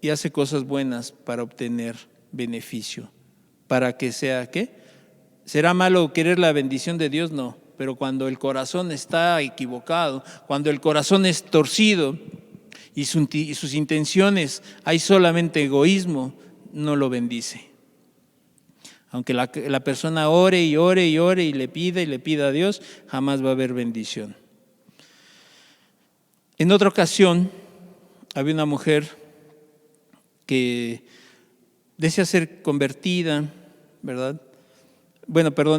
y hace cosas buenas para obtener beneficio, para que sea, ¿qué? ¿Será malo querer la bendición de Dios? No, pero cuando el corazón está equivocado, cuando el corazón es torcido y sus intenciones hay solamente egoísmo, no lo bendice. Aunque la persona ore y ore y ore y le pida a Dios, jamás va a haber bendición. En otra ocasión, había una mujer que desea ser convertida, ¿verdad?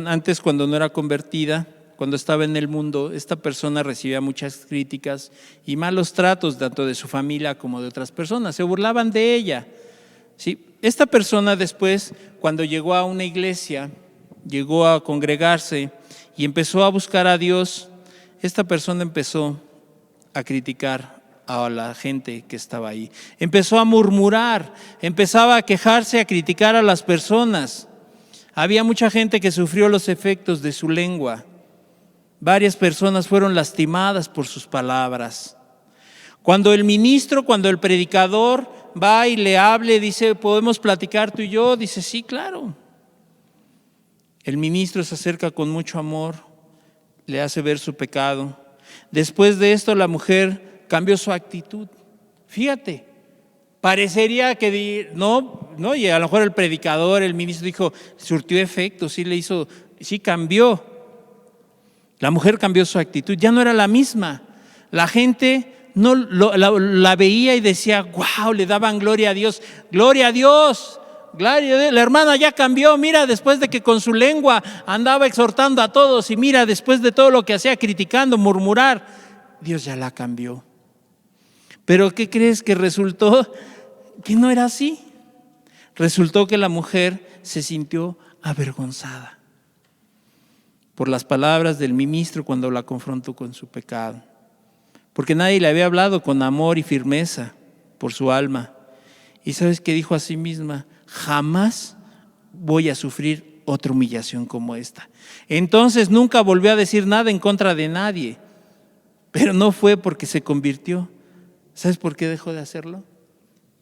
Antes cuando no era convertida, cuando estaba en el mundo, esta persona recibía muchas críticas y malos tratos tanto de su familia como de otras personas. Se burlaban de ella. ¿Sí? Esta persona después, cuando llegó a una iglesia, llegó a congregarse y empezó a buscar a Dios, esta persona empezó a criticar a la gente que estaba ahí. Empezó a murmurar, empezaba a quejarse, a criticar a las personas. Había mucha gente que sufrió los efectos de su lengua. Varias personas fueron lastimadas por sus palabras. Cuando el ministro, cuando el predicador va y le hable, dice, ¿podemos platicar tú y yo? Dice, sí, claro. El ministro se acerca con mucho amor, le hace ver su pecado. Después de esto, la mujer cambió su actitud. Fíjate, parecería que no, y a lo mejor el predicador, el ministro dijo, surtió efecto, sí cambió. La mujer cambió su actitud, ya no era la misma. La gente no la veía y decía, wow, le daban gloria a Dios, gloria a Dios, gloria a Dios. La hermana ya cambió, mira, después de que con su lengua andaba exhortando a todos y mira, después de todo lo que hacía, criticando, murmurar, Dios ya la cambió. Pero ¿qué crees que resultó? Que no era así. Resultó que la mujer se sintió avergonzada por las palabras del ministro cuando la confrontó con su pecado. Porque nadie le había hablado con amor y firmeza por su alma. Y ¿sabes qué dijo a sí misma? Jamás voy a sufrir otra humillación como esta. Entonces nunca volvió a decir nada en contra de nadie. Pero no fue porque se convirtió. ¿Sabes por qué dejó de hacerlo?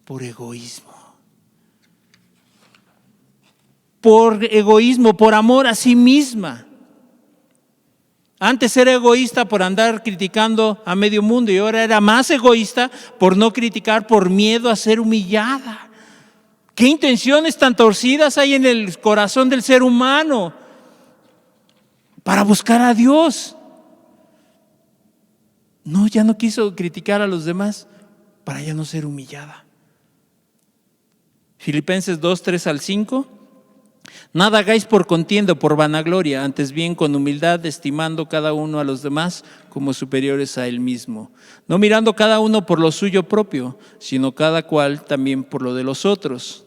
Por egoísmo. Por egoísmo, por amor a sí misma. Antes era egoísta por andar criticando a medio mundo y ahora era más egoísta por no criticar, por miedo a ser humillada. ¿Qué intenciones tan torcidas hay en el corazón del ser humano para buscar a Dios? No, ya no quiso criticar a los demás para ya no ser humillada. Filipenses 2, 3-5. Nada hagáis por contienda o por vanagloria, antes bien con humildad, estimando cada uno a los demás como superiores a él mismo, no mirando cada uno por lo suyo propio, sino cada cual también por lo de los otros.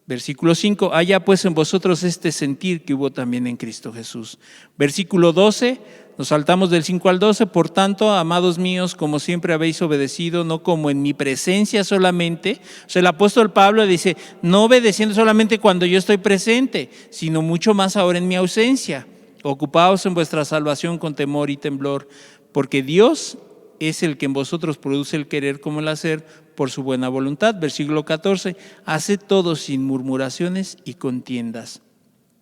Versículo 5, haya pues en vosotros este sentir que hubo también en Cristo Jesús. Versículo 12, nos saltamos del 5 al 12, por tanto, amados míos, como siempre habéis obedecido, no como en mi presencia solamente. O sea, el apóstol Pablo dice, no obedeciendo solamente cuando yo estoy presente, sino mucho más ahora en mi ausencia. Ocupaos en vuestra salvación con temor y temblor, porque Dios es el que en vosotros produce el querer como el hacer por su buena voluntad. Versículo 14, haced todo sin murmuraciones y contiendas.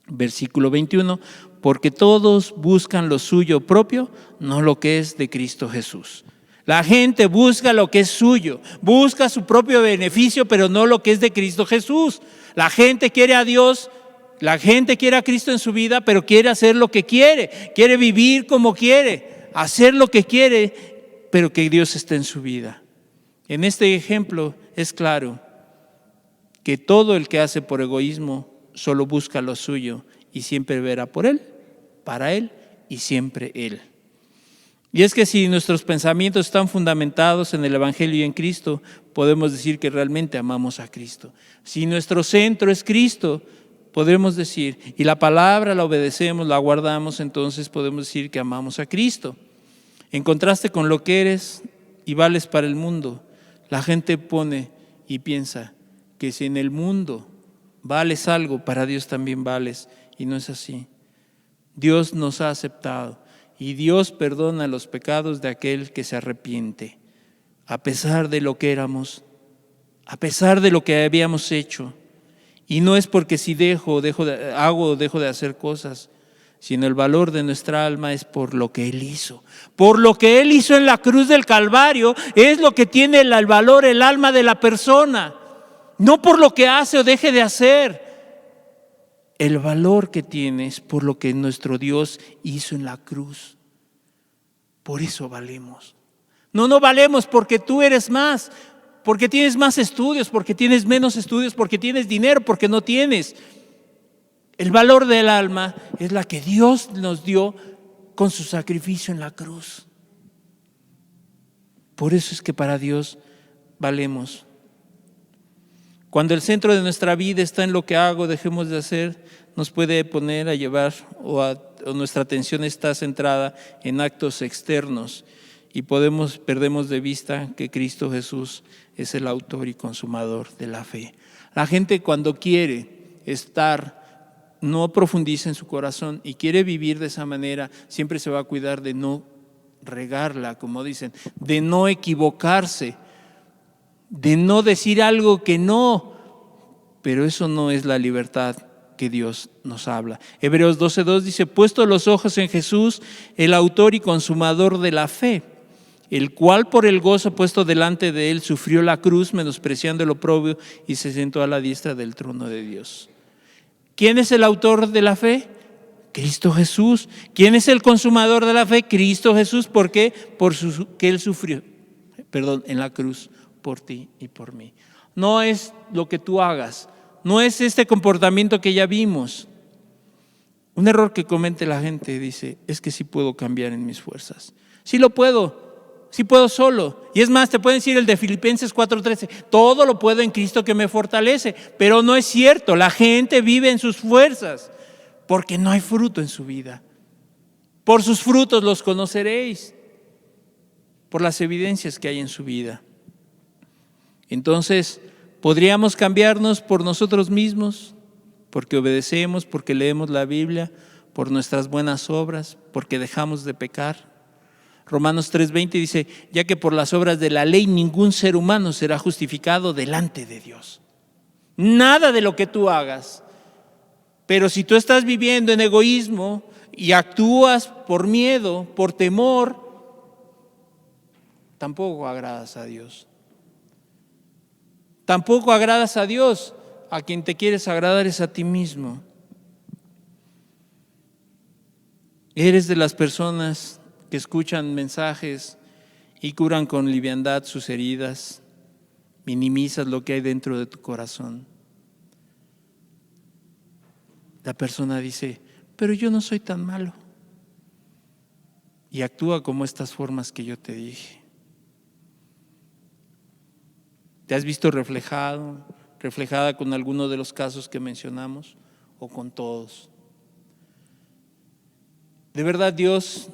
Versículo 21, porque todos buscan lo suyo propio, no lo que es de Cristo Jesús. La gente busca lo que es suyo, busca su propio beneficio, pero no lo que es de Cristo Jesús. La gente quiere a Dios, la gente quiere a Cristo en su vida, pero quiere hacer lo que quiere vivir como quiere, hacer lo que quiere, pero que Dios esté en su vida. En este ejemplo es claro que todo el que hace por egoísmo solo busca lo suyo y siempre verá por él, para él y siempre él. Y es que si nuestros pensamientos están fundamentados en el Evangelio y en Cristo, podemos decir que realmente amamos a Cristo. Si nuestro centro es Cristo, podremos decir, y la palabra la obedecemos, la guardamos, entonces podemos decir que amamos a Cristo. En contraste con lo que eres y vales para el mundo, la gente pone y piensa que si en el mundo vales algo, para Dios también vales, y no es así. Dios nos ha aceptado y Dios perdona los pecados de aquel que se arrepiente, a pesar de lo que éramos, a pesar de lo que habíamos hecho. Y no es porque si hago o dejo de hacer cosas, sino el valor de nuestra alma es por lo que Él hizo. Por lo que Él hizo en la cruz del Calvario es lo que tiene el valor, el alma de la persona. No por lo que hace o deje de hacer. El valor que tiene es por lo que nuestro Dios hizo en la cruz. Por eso valemos. No valemos porque tú eres más, porque tienes más estudios, porque tienes menos estudios, porque tienes dinero, porque no tienes. El valor del alma es la que Dios nos dio con su sacrificio en la cruz. Por eso es que para Dios valemos. Cuando el centro de nuestra vida está en lo que hago, dejemos de hacer, nos puede poner a llevar o nuestra atención está centrada en actos externos y perdemos de vista que Cristo Jesús es el autor y consumador de la fe. La gente cuando quiere no profundiza en su corazón y quiere vivir de esa manera, siempre se va a cuidar de no regarla, como dicen, de no equivocarse, de no decir algo que no, pero eso no es la libertad que Dios nos habla. Hebreos 12:2 dice, puesto los ojos en Jesús, el autor y consumador de la fe, el cual por el gozo puesto delante de él sufrió la cruz, menospreciando el oprobio, y se sentó a la diestra del trono de Dios. ¿Quién es el autor de la fe? Cristo Jesús. ¿Quién es el consumador de la fe? Cristo Jesús. ¿Por qué? Que él sufrió, en la cruz por ti y por mí. No es lo que tú hagas, no es este comportamiento que ya vimos. Un error que comete la gente dice, es que sí puedo cambiar en mis fuerzas. Sí lo puedo, sí puedo solo. Y es más, te pueden decir el de Filipenses 4:13, todo lo puedo en Cristo que me fortalece. Pero no es cierto, la gente vive en sus fuerzas porque no hay fruto en su vida. Por sus frutos los conoceréis, por las evidencias que hay en su vida. Entonces, podríamos cambiarnos por nosotros mismos, porque obedecemos, porque leemos la Biblia, por nuestras buenas obras, porque dejamos de pecar. Romanos 3:20 dice, ya que por las obras de la ley ningún ser humano será justificado delante de Dios. Nada de lo que tú hagas. Pero si tú estás viviendo en egoísmo y actúas por miedo, por temor, tampoco agradas a Dios. Tampoco agradas a Dios. A quien te quieres agradar es a ti mismo. Eres de las personas que escuchan mensajes y curan con liviandad sus heridas. Minimizas lo que hay dentro de tu corazón. La persona dice, pero yo no soy tan malo. Y actúa como estas formas que yo te dije. ¿Te has visto reflejada con alguno de los casos que mencionamos o con todos? De verdad Dios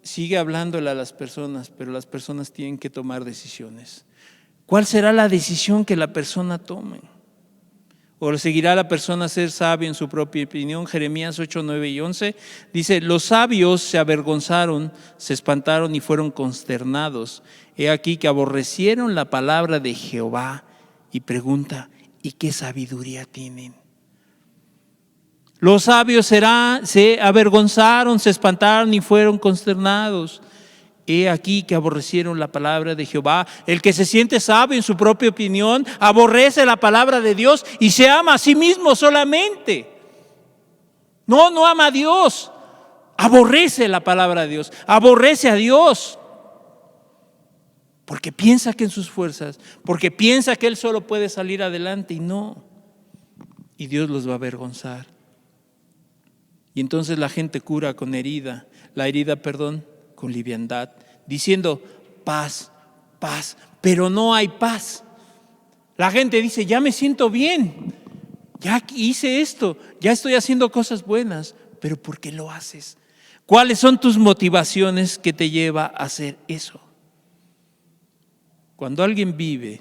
sigue hablándole a las personas, pero las personas tienen que tomar decisiones. ¿Cuál será la decisión que la persona tome? ¿O seguirá la persona a ser sabio en su propia opinión? Jeremías 8, 9 y 11 dice, los sabios se avergonzaron, se espantaron y fueron consternados. He aquí que aborrecieron la palabra de Jehová. Y pregunta, ¿y qué sabiduría tienen? Los sabios se avergonzaron, se espantaron y fueron consternados. He aquí que aborrecieron la palabra de Jehová. El que se siente sabio en su propia opinión, aborrece la palabra de Dios y se ama a sí mismo solamente. No ama a Dios. Aborrece la palabra de Dios, aborrece a Dios. Porque piensa que en sus fuerzas, porque piensa que él solo puede salir adelante y no. Y Dios los va a avergonzar. Y entonces la gente cura con con liviandad, diciendo paz, paz, pero no hay paz. La gente dice, ya me siento bien, ya hice esto, ya estoy haciendo cosas buenas, pero ¿por qué lo haces? ¿Cuáles son tus motivaciones que te lleva a hacer eso? Cuando alguien vive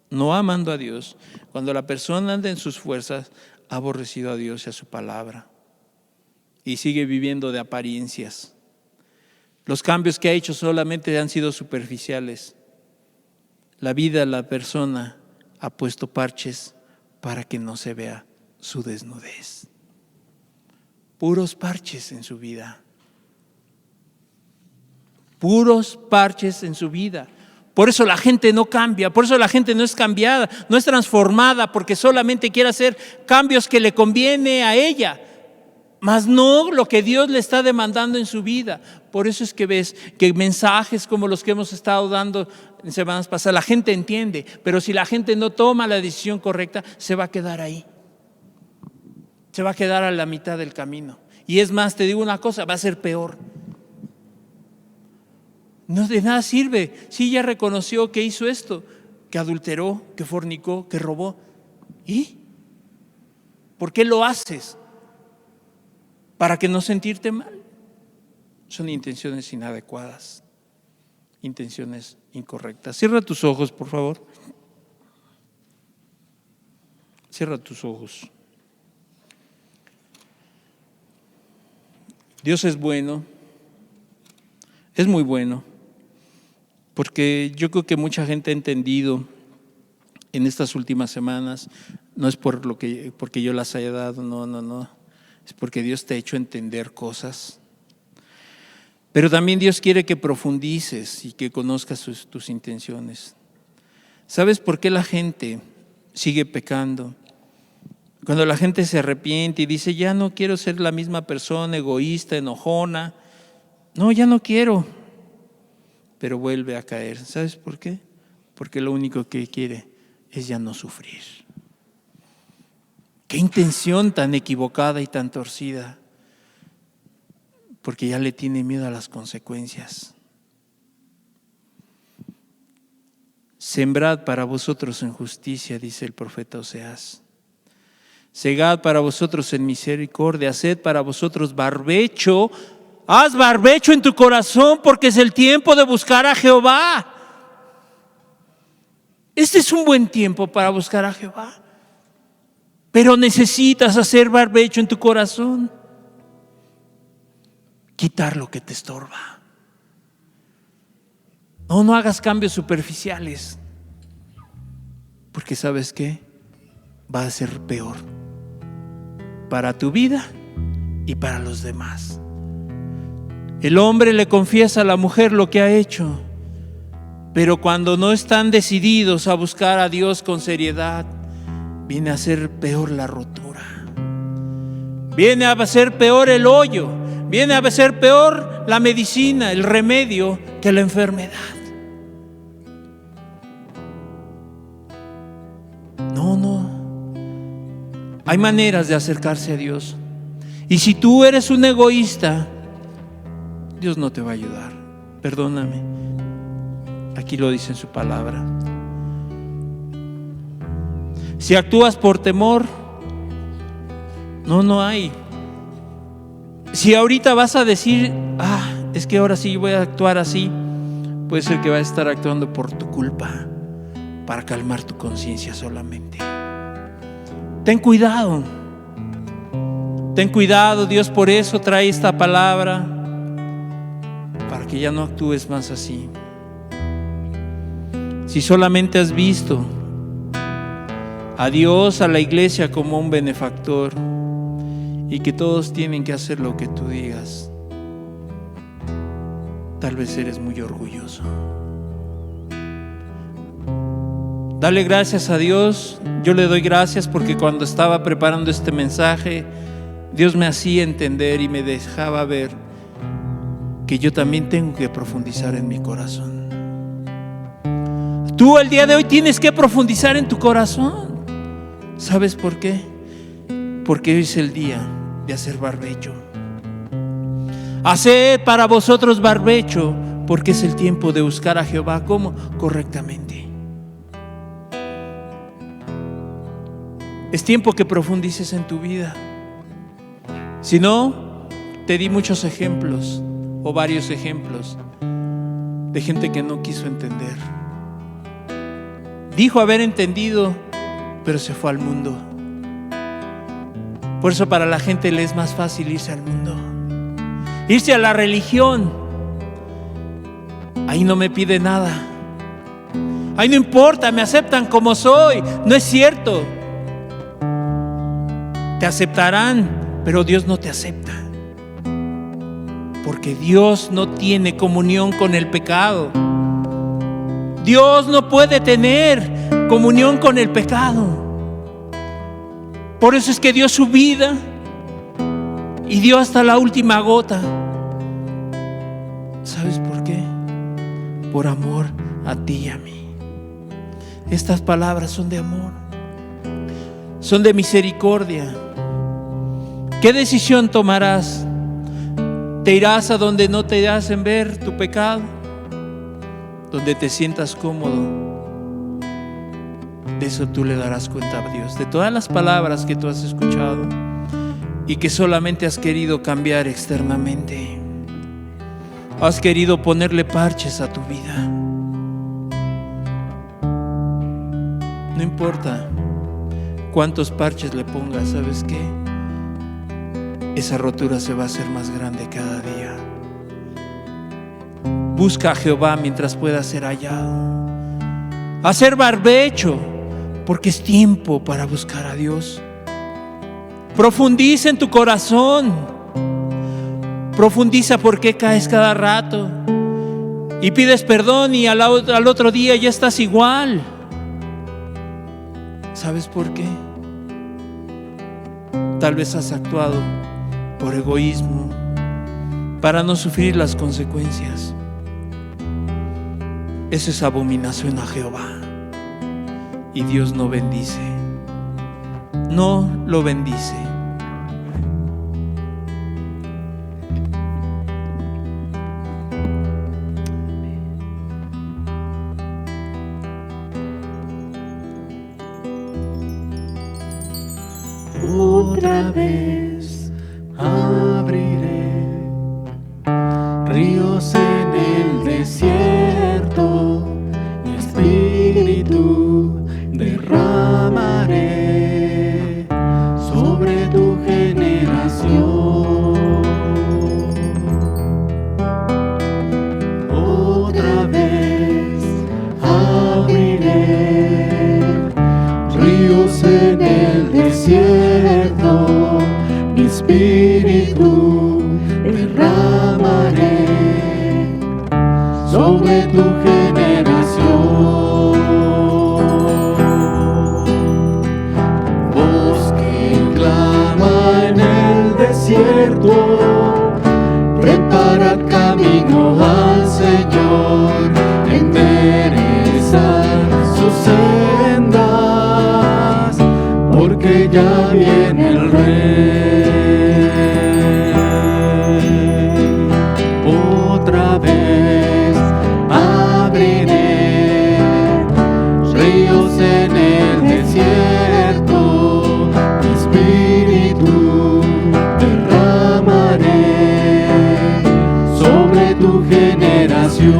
no amando a Dios, cuando la persona anda en sus fuerzas, ha aborrecido a Dios y a su palabra y sigue viviendo de apariencias. Los cambios que ha hecho solamente han sido superficiales. La vida, la persona ha puesto parches para que no se vea su desnudez. Puros parches en su vida. Puros parches en su vida. Por eso la gente no cambia, por eso la gente no es cambiada, no es transformada, porque solamente quiere hacer cambios que le conviene a ella, mas no lo que Dios le está demandando en su vida. Por eso es que ves que mensajes como los que hemos estado dando en semanas pasadas, la gente entiende, pero si la gente no toma la decisión correcta, se va a quedar ahí. Se va a quedar a la mitad del camino. Y es más, te digo una cosa, va a ser peor. No de nada sirve. Sí, ya reconoció que hizo esto, que adulteró, que fornicó, que robó. ¿Y por qué lo haces? ¿Para que no sentirte mal? Son intenciones inadecuadas, intenciones incorrectas. Cierra tus ojos, por favor. Cierra tus ojos. Dios es bueno, es muy bueno, porque yo creo que mucha gente ha entendido en estas últimas semanas, no es porque yo las haya dado, no, es porque Dios te ha hecho entender cosas. Pero también Dios quiere que profundices y que conozcas tus intenciones. ¿Sabes por qué la gente sigue pecando? Cuando la gente se arrepiente y dice, ya no quiero ser la misma persona, egoísta, enojona. No, ya no quiero. Pero vuelve a caer. ¿Sabes por qué? Porque lo único que quiere es ya no sufrir. Qué intención tan equivocada y tan torcida. Porque ya le tiene miedo a las consecuencias. Sembrad para vosotros en justicia, dice el profeta Oseas. Segad para vosotros en misericordia, haced para vosotros barbecho. Haz barbecho en tu corazón porque es el tiempo de buscar a Jehová. Este es un buen tiempo para buscar a Jehová. Pero necesitas hacer barbecho en tu corazón. Quitar lo que te estorba. No hagas cambios superficiales. Porque ¿sabes qué? Va a ser peor para tu vida y para los demás. El hombre le confiesa a la mujer lo que ha hecho, pero cuando no están decididos a buscar a Dios con seriedad, viene a ser peor la rotura. Viene a ser peor el hoyo, viene a ser peor la medicina, el remedio, que la enfermedad. No. Hay maneras de acercarse a Dios. Y si tú eres un egoísta, Dios no te va a ayudar. Perdóname. Aquí lo dice en su palabra. Si actúas por temor, no hay. Si ahorita vas a decir, es que ahora sí voy a actuar así, puede ser que vas a estar actuando por tu culpa, para calmar tu conciencia solamente. Ten cuidado, Dios por eso trae esta palabra, para que ya no actúes más así. Si solamente has visto a Dios, a la iglesia como un benefactor y que todos tienen que hacer lo que tú digas, tal vez eres muy orgulloso. Dale gracias a Dios. Yo le doy gracias porque cuando estaba preparando este mensaje, Dios me hacía entender y me dejaba ver que yo también tengo que profundizar en mi corazón. Tú el día de hoy tienes que profundizar en tu corazón. ¿Sabes por qué? Porque hoy es el día de hacer barbecho. Haced para vosotros barbecho, porque es el tiempo de buscar a Jehová. ¿Cómo? Correctamente. Es tiempo que profundices en tu vida. Si no, te di muchos ejemplos o varios ejemplos de gente que no quiso entender. Dijo haber entendido, pero se fue al mundo. Por eso para la gente le es más fácil irse al mundo, irse a la religión. Ahí no me pide nada. Ahí no importa, me aceptan como soy. No es cierto. Te aceptarán, pero Dios no te acepta. Porque Dios no tiene comunión con el pecado. Dios no puede tener comunión con el pecado. Por eso es que dio su vida y dio hasta la última gota. ¿Sabes por qué? Por amor a ti y a mí. Estas palabras son de amor, son de misericordia. ¿Qué decisión tomarás? ¿Te irás a donde no te hacen ver tu pecado? donde te sientas cómodo, de eso tú le darás cuenta a Dios, de todas las palabras que tú has escuchado y que solamente has querido cambiar externamente. Has querido ponerle parches a tu vida. No importa cuántos parches le pongas, ¿sabes qué? Esa rotura se va a hacer más grande cada día. Busca a Jehová mientras pueda ser hallado. Hacer barbecho, porque es tiempo para buscar a Dios. Profundiza en tu corazón. Profundiza por qué caes cada rato. Y pides perdón y al otro día ya estás igual. ¿Sabes por qué? Tal vez has actuado por egoísmo, para no sufrir las consecuencias. Eso es abominación a Jehová. Y Dios no bendice. No lo bendice. Otra vez abriré ríos en el desierto, mi espíritu derramaré sobre tu generación. Otra vez abriré ríos en el desierto, mi espíritu derramaré sobre tu generación. Voz que clama en el desierto, preparad camino al Señor, enderezad sus sendas, porque ya viene el Rey. Otra vez abriré ríos en el desierto, mi espíritu derramaré sobre tu generación.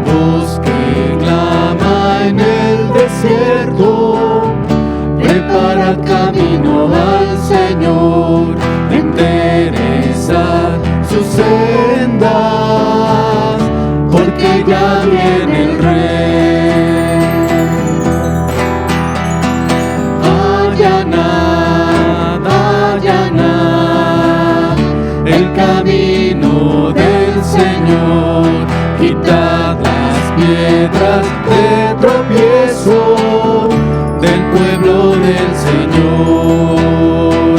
Voz que clama en el desierto, preparad camino al Señor, enderezad sus sendas, porque ya viene el Rey. Allanad, allanad el camino del Señor, quitad las piedras de tropiezo del pueblo del Señor.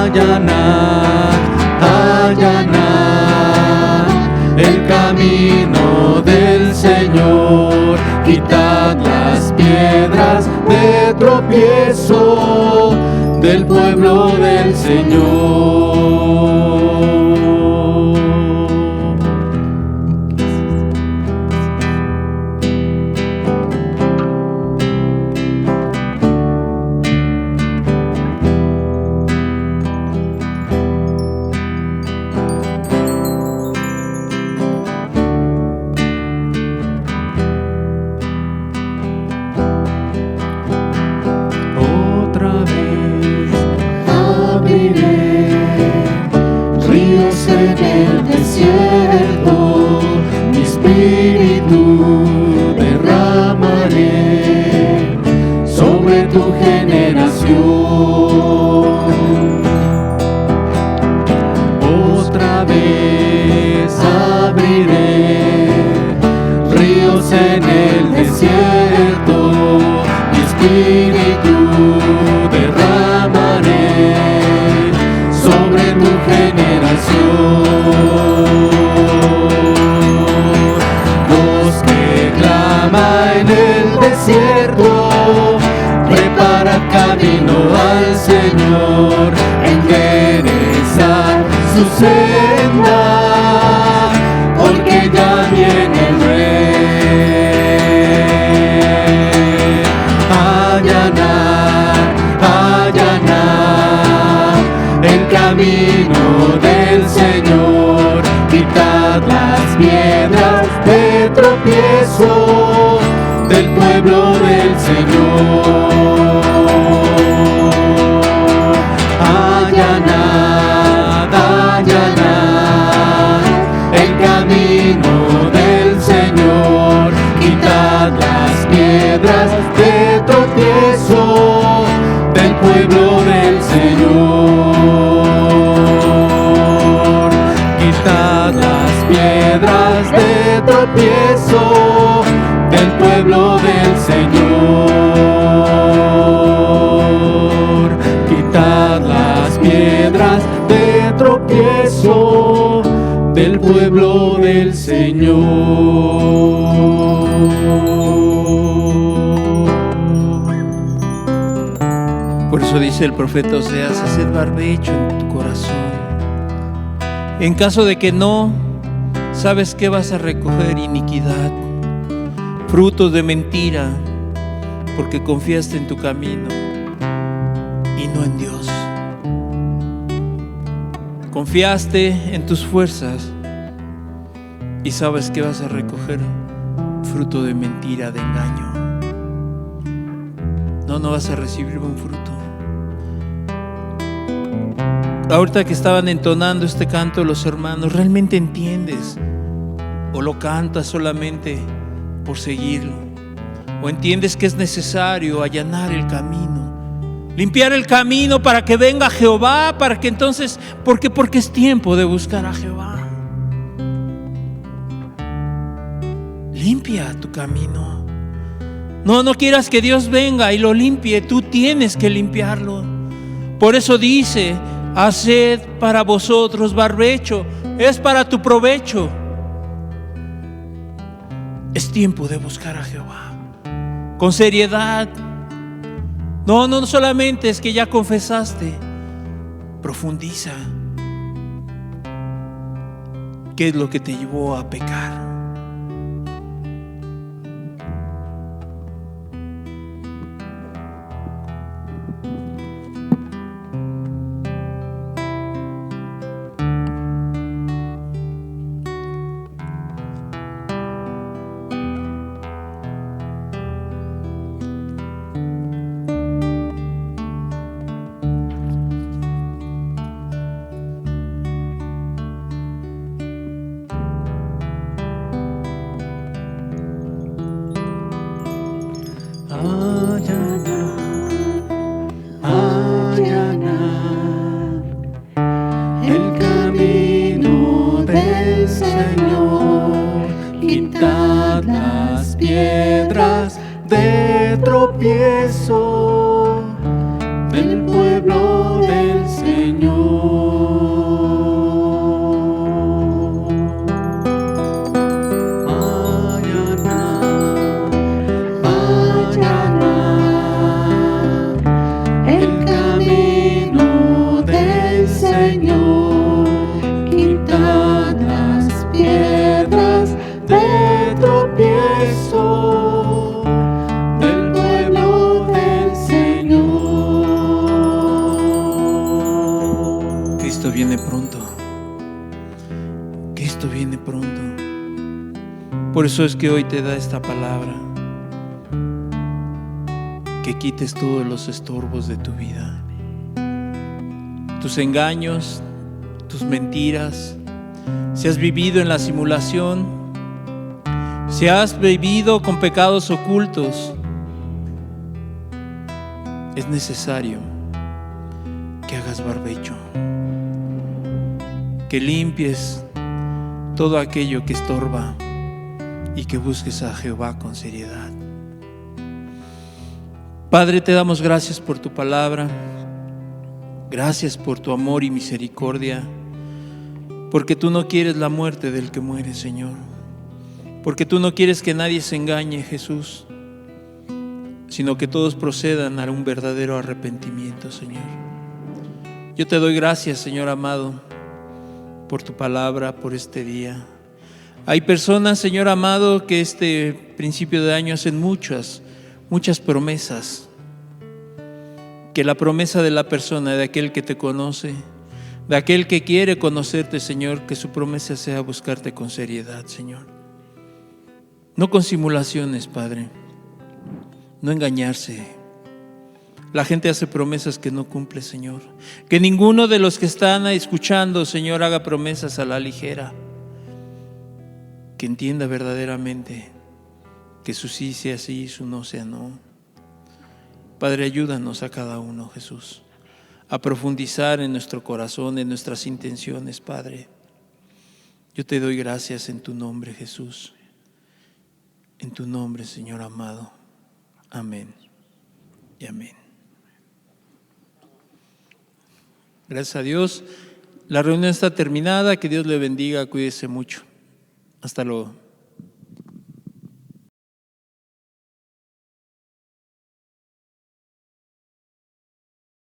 Allanad, allanad el camino del Señor, quitad las piedras de tropiezo del pueblo del Señor. Ríos en el desierto, mi espíritu derramaré sobre tu generación. Otra vez abriré ríos en el desierto, mi espíritu derramaré sobre tu generación. Voz que clama en el desierto, prepara camino al Señor, enderezad sus sendas, camino del Señor, quitad las piedras de tropiezo del pueblo del Señor. Allanad, allanad el camino del Señor, quitad las piedras de tropiezo del pueblo del Señor. Quitad las piedras de tropiezo del pueblo del Señor. Quitad las piedras de tropiezo del pueblo del Señor. Por eso dice el profeta Oseas: haced barbecho en tu corazón. En caso de que no, sabes que vas a recoger iniquidad, frutos de mentira, porque confiaste en tu camino y no en Dios. Confiaste en tus fuerzas y sabes que vas a recoger fruto de mentira, de engaño. No vas a recibir buen fruto. Ahorita que estaban entonando este canto los hermanos, ¿realmente entiendes? ¿O lo cantas solamente por seguirlo? ¿O entiendes que es necesario allanar el camino, limpiar el camino para que venga Jehová? Para que entonces, porque es tiempo de buscar a Jehová. Limpia tu camino. No quieras que Dios venga y lo limpie, tú tienes que limpiarlo. Por eso dice: haced para vosotros barbecho, es para tu provecho. Es tiempo de buscar a Jehová con seriedad. No solamente es que ya confesaste, profundiza. ¿Qué es lo que te llevó a pecar? Allanar el camino del Señor, quitad las piedras de tropiezo del pueblo del Señor. Cristo viene pronto. Cristo viene pronto. Por eso es que hoy te da esta palabra: que quites todos los estorbos de tu vida, tus engaños, tus mentiras. Si has vivido en la simulación, si has vivido con pecados ocultos, es necesario que hagas barbecho, que limpies todo aquello que estorba y que busques a Jehová con seriedad. Padre, te damos gracias por tu palabra, gracias por tu amor y misericordia, porque tú no quieres la muerte del que muere, Señor, porque tú no quieres que nadie se engañe, Jesús, sino que todos procedan a un verdadero arrepentimiento, Señor. Yo te doy gracias, Señor amado, por tu palabra, por este día. Hay personas, Señor amado, que este principio de año hacen muchas promesas. Que la promesa de la persona, de aquel que te conoce, de aquel que quiere conocerte, Señor, que su promesa sea buscarte con seriedad, Señor. No con simulaciones, Padre, no engañarse. La gente hace promesas que no cumple, Señor. Que ninguno de los que están escuchando, Señor, haga promesas a la ligera. Que entienda verdaderamente que su sí sea sí, su no sea no. Padre, ayúdanos a cada uno, Jesús, a profundizar en nuestro corazón, en nuestras intenciones, Padre. Yo te doy gracias en tu nombre, Jesús. En tu nombre, Señor amado. Amén y amén. Gracias a Dios. La reunión está terminada. Que Dios le bendiga. Cuídese mucho. Hasta luego.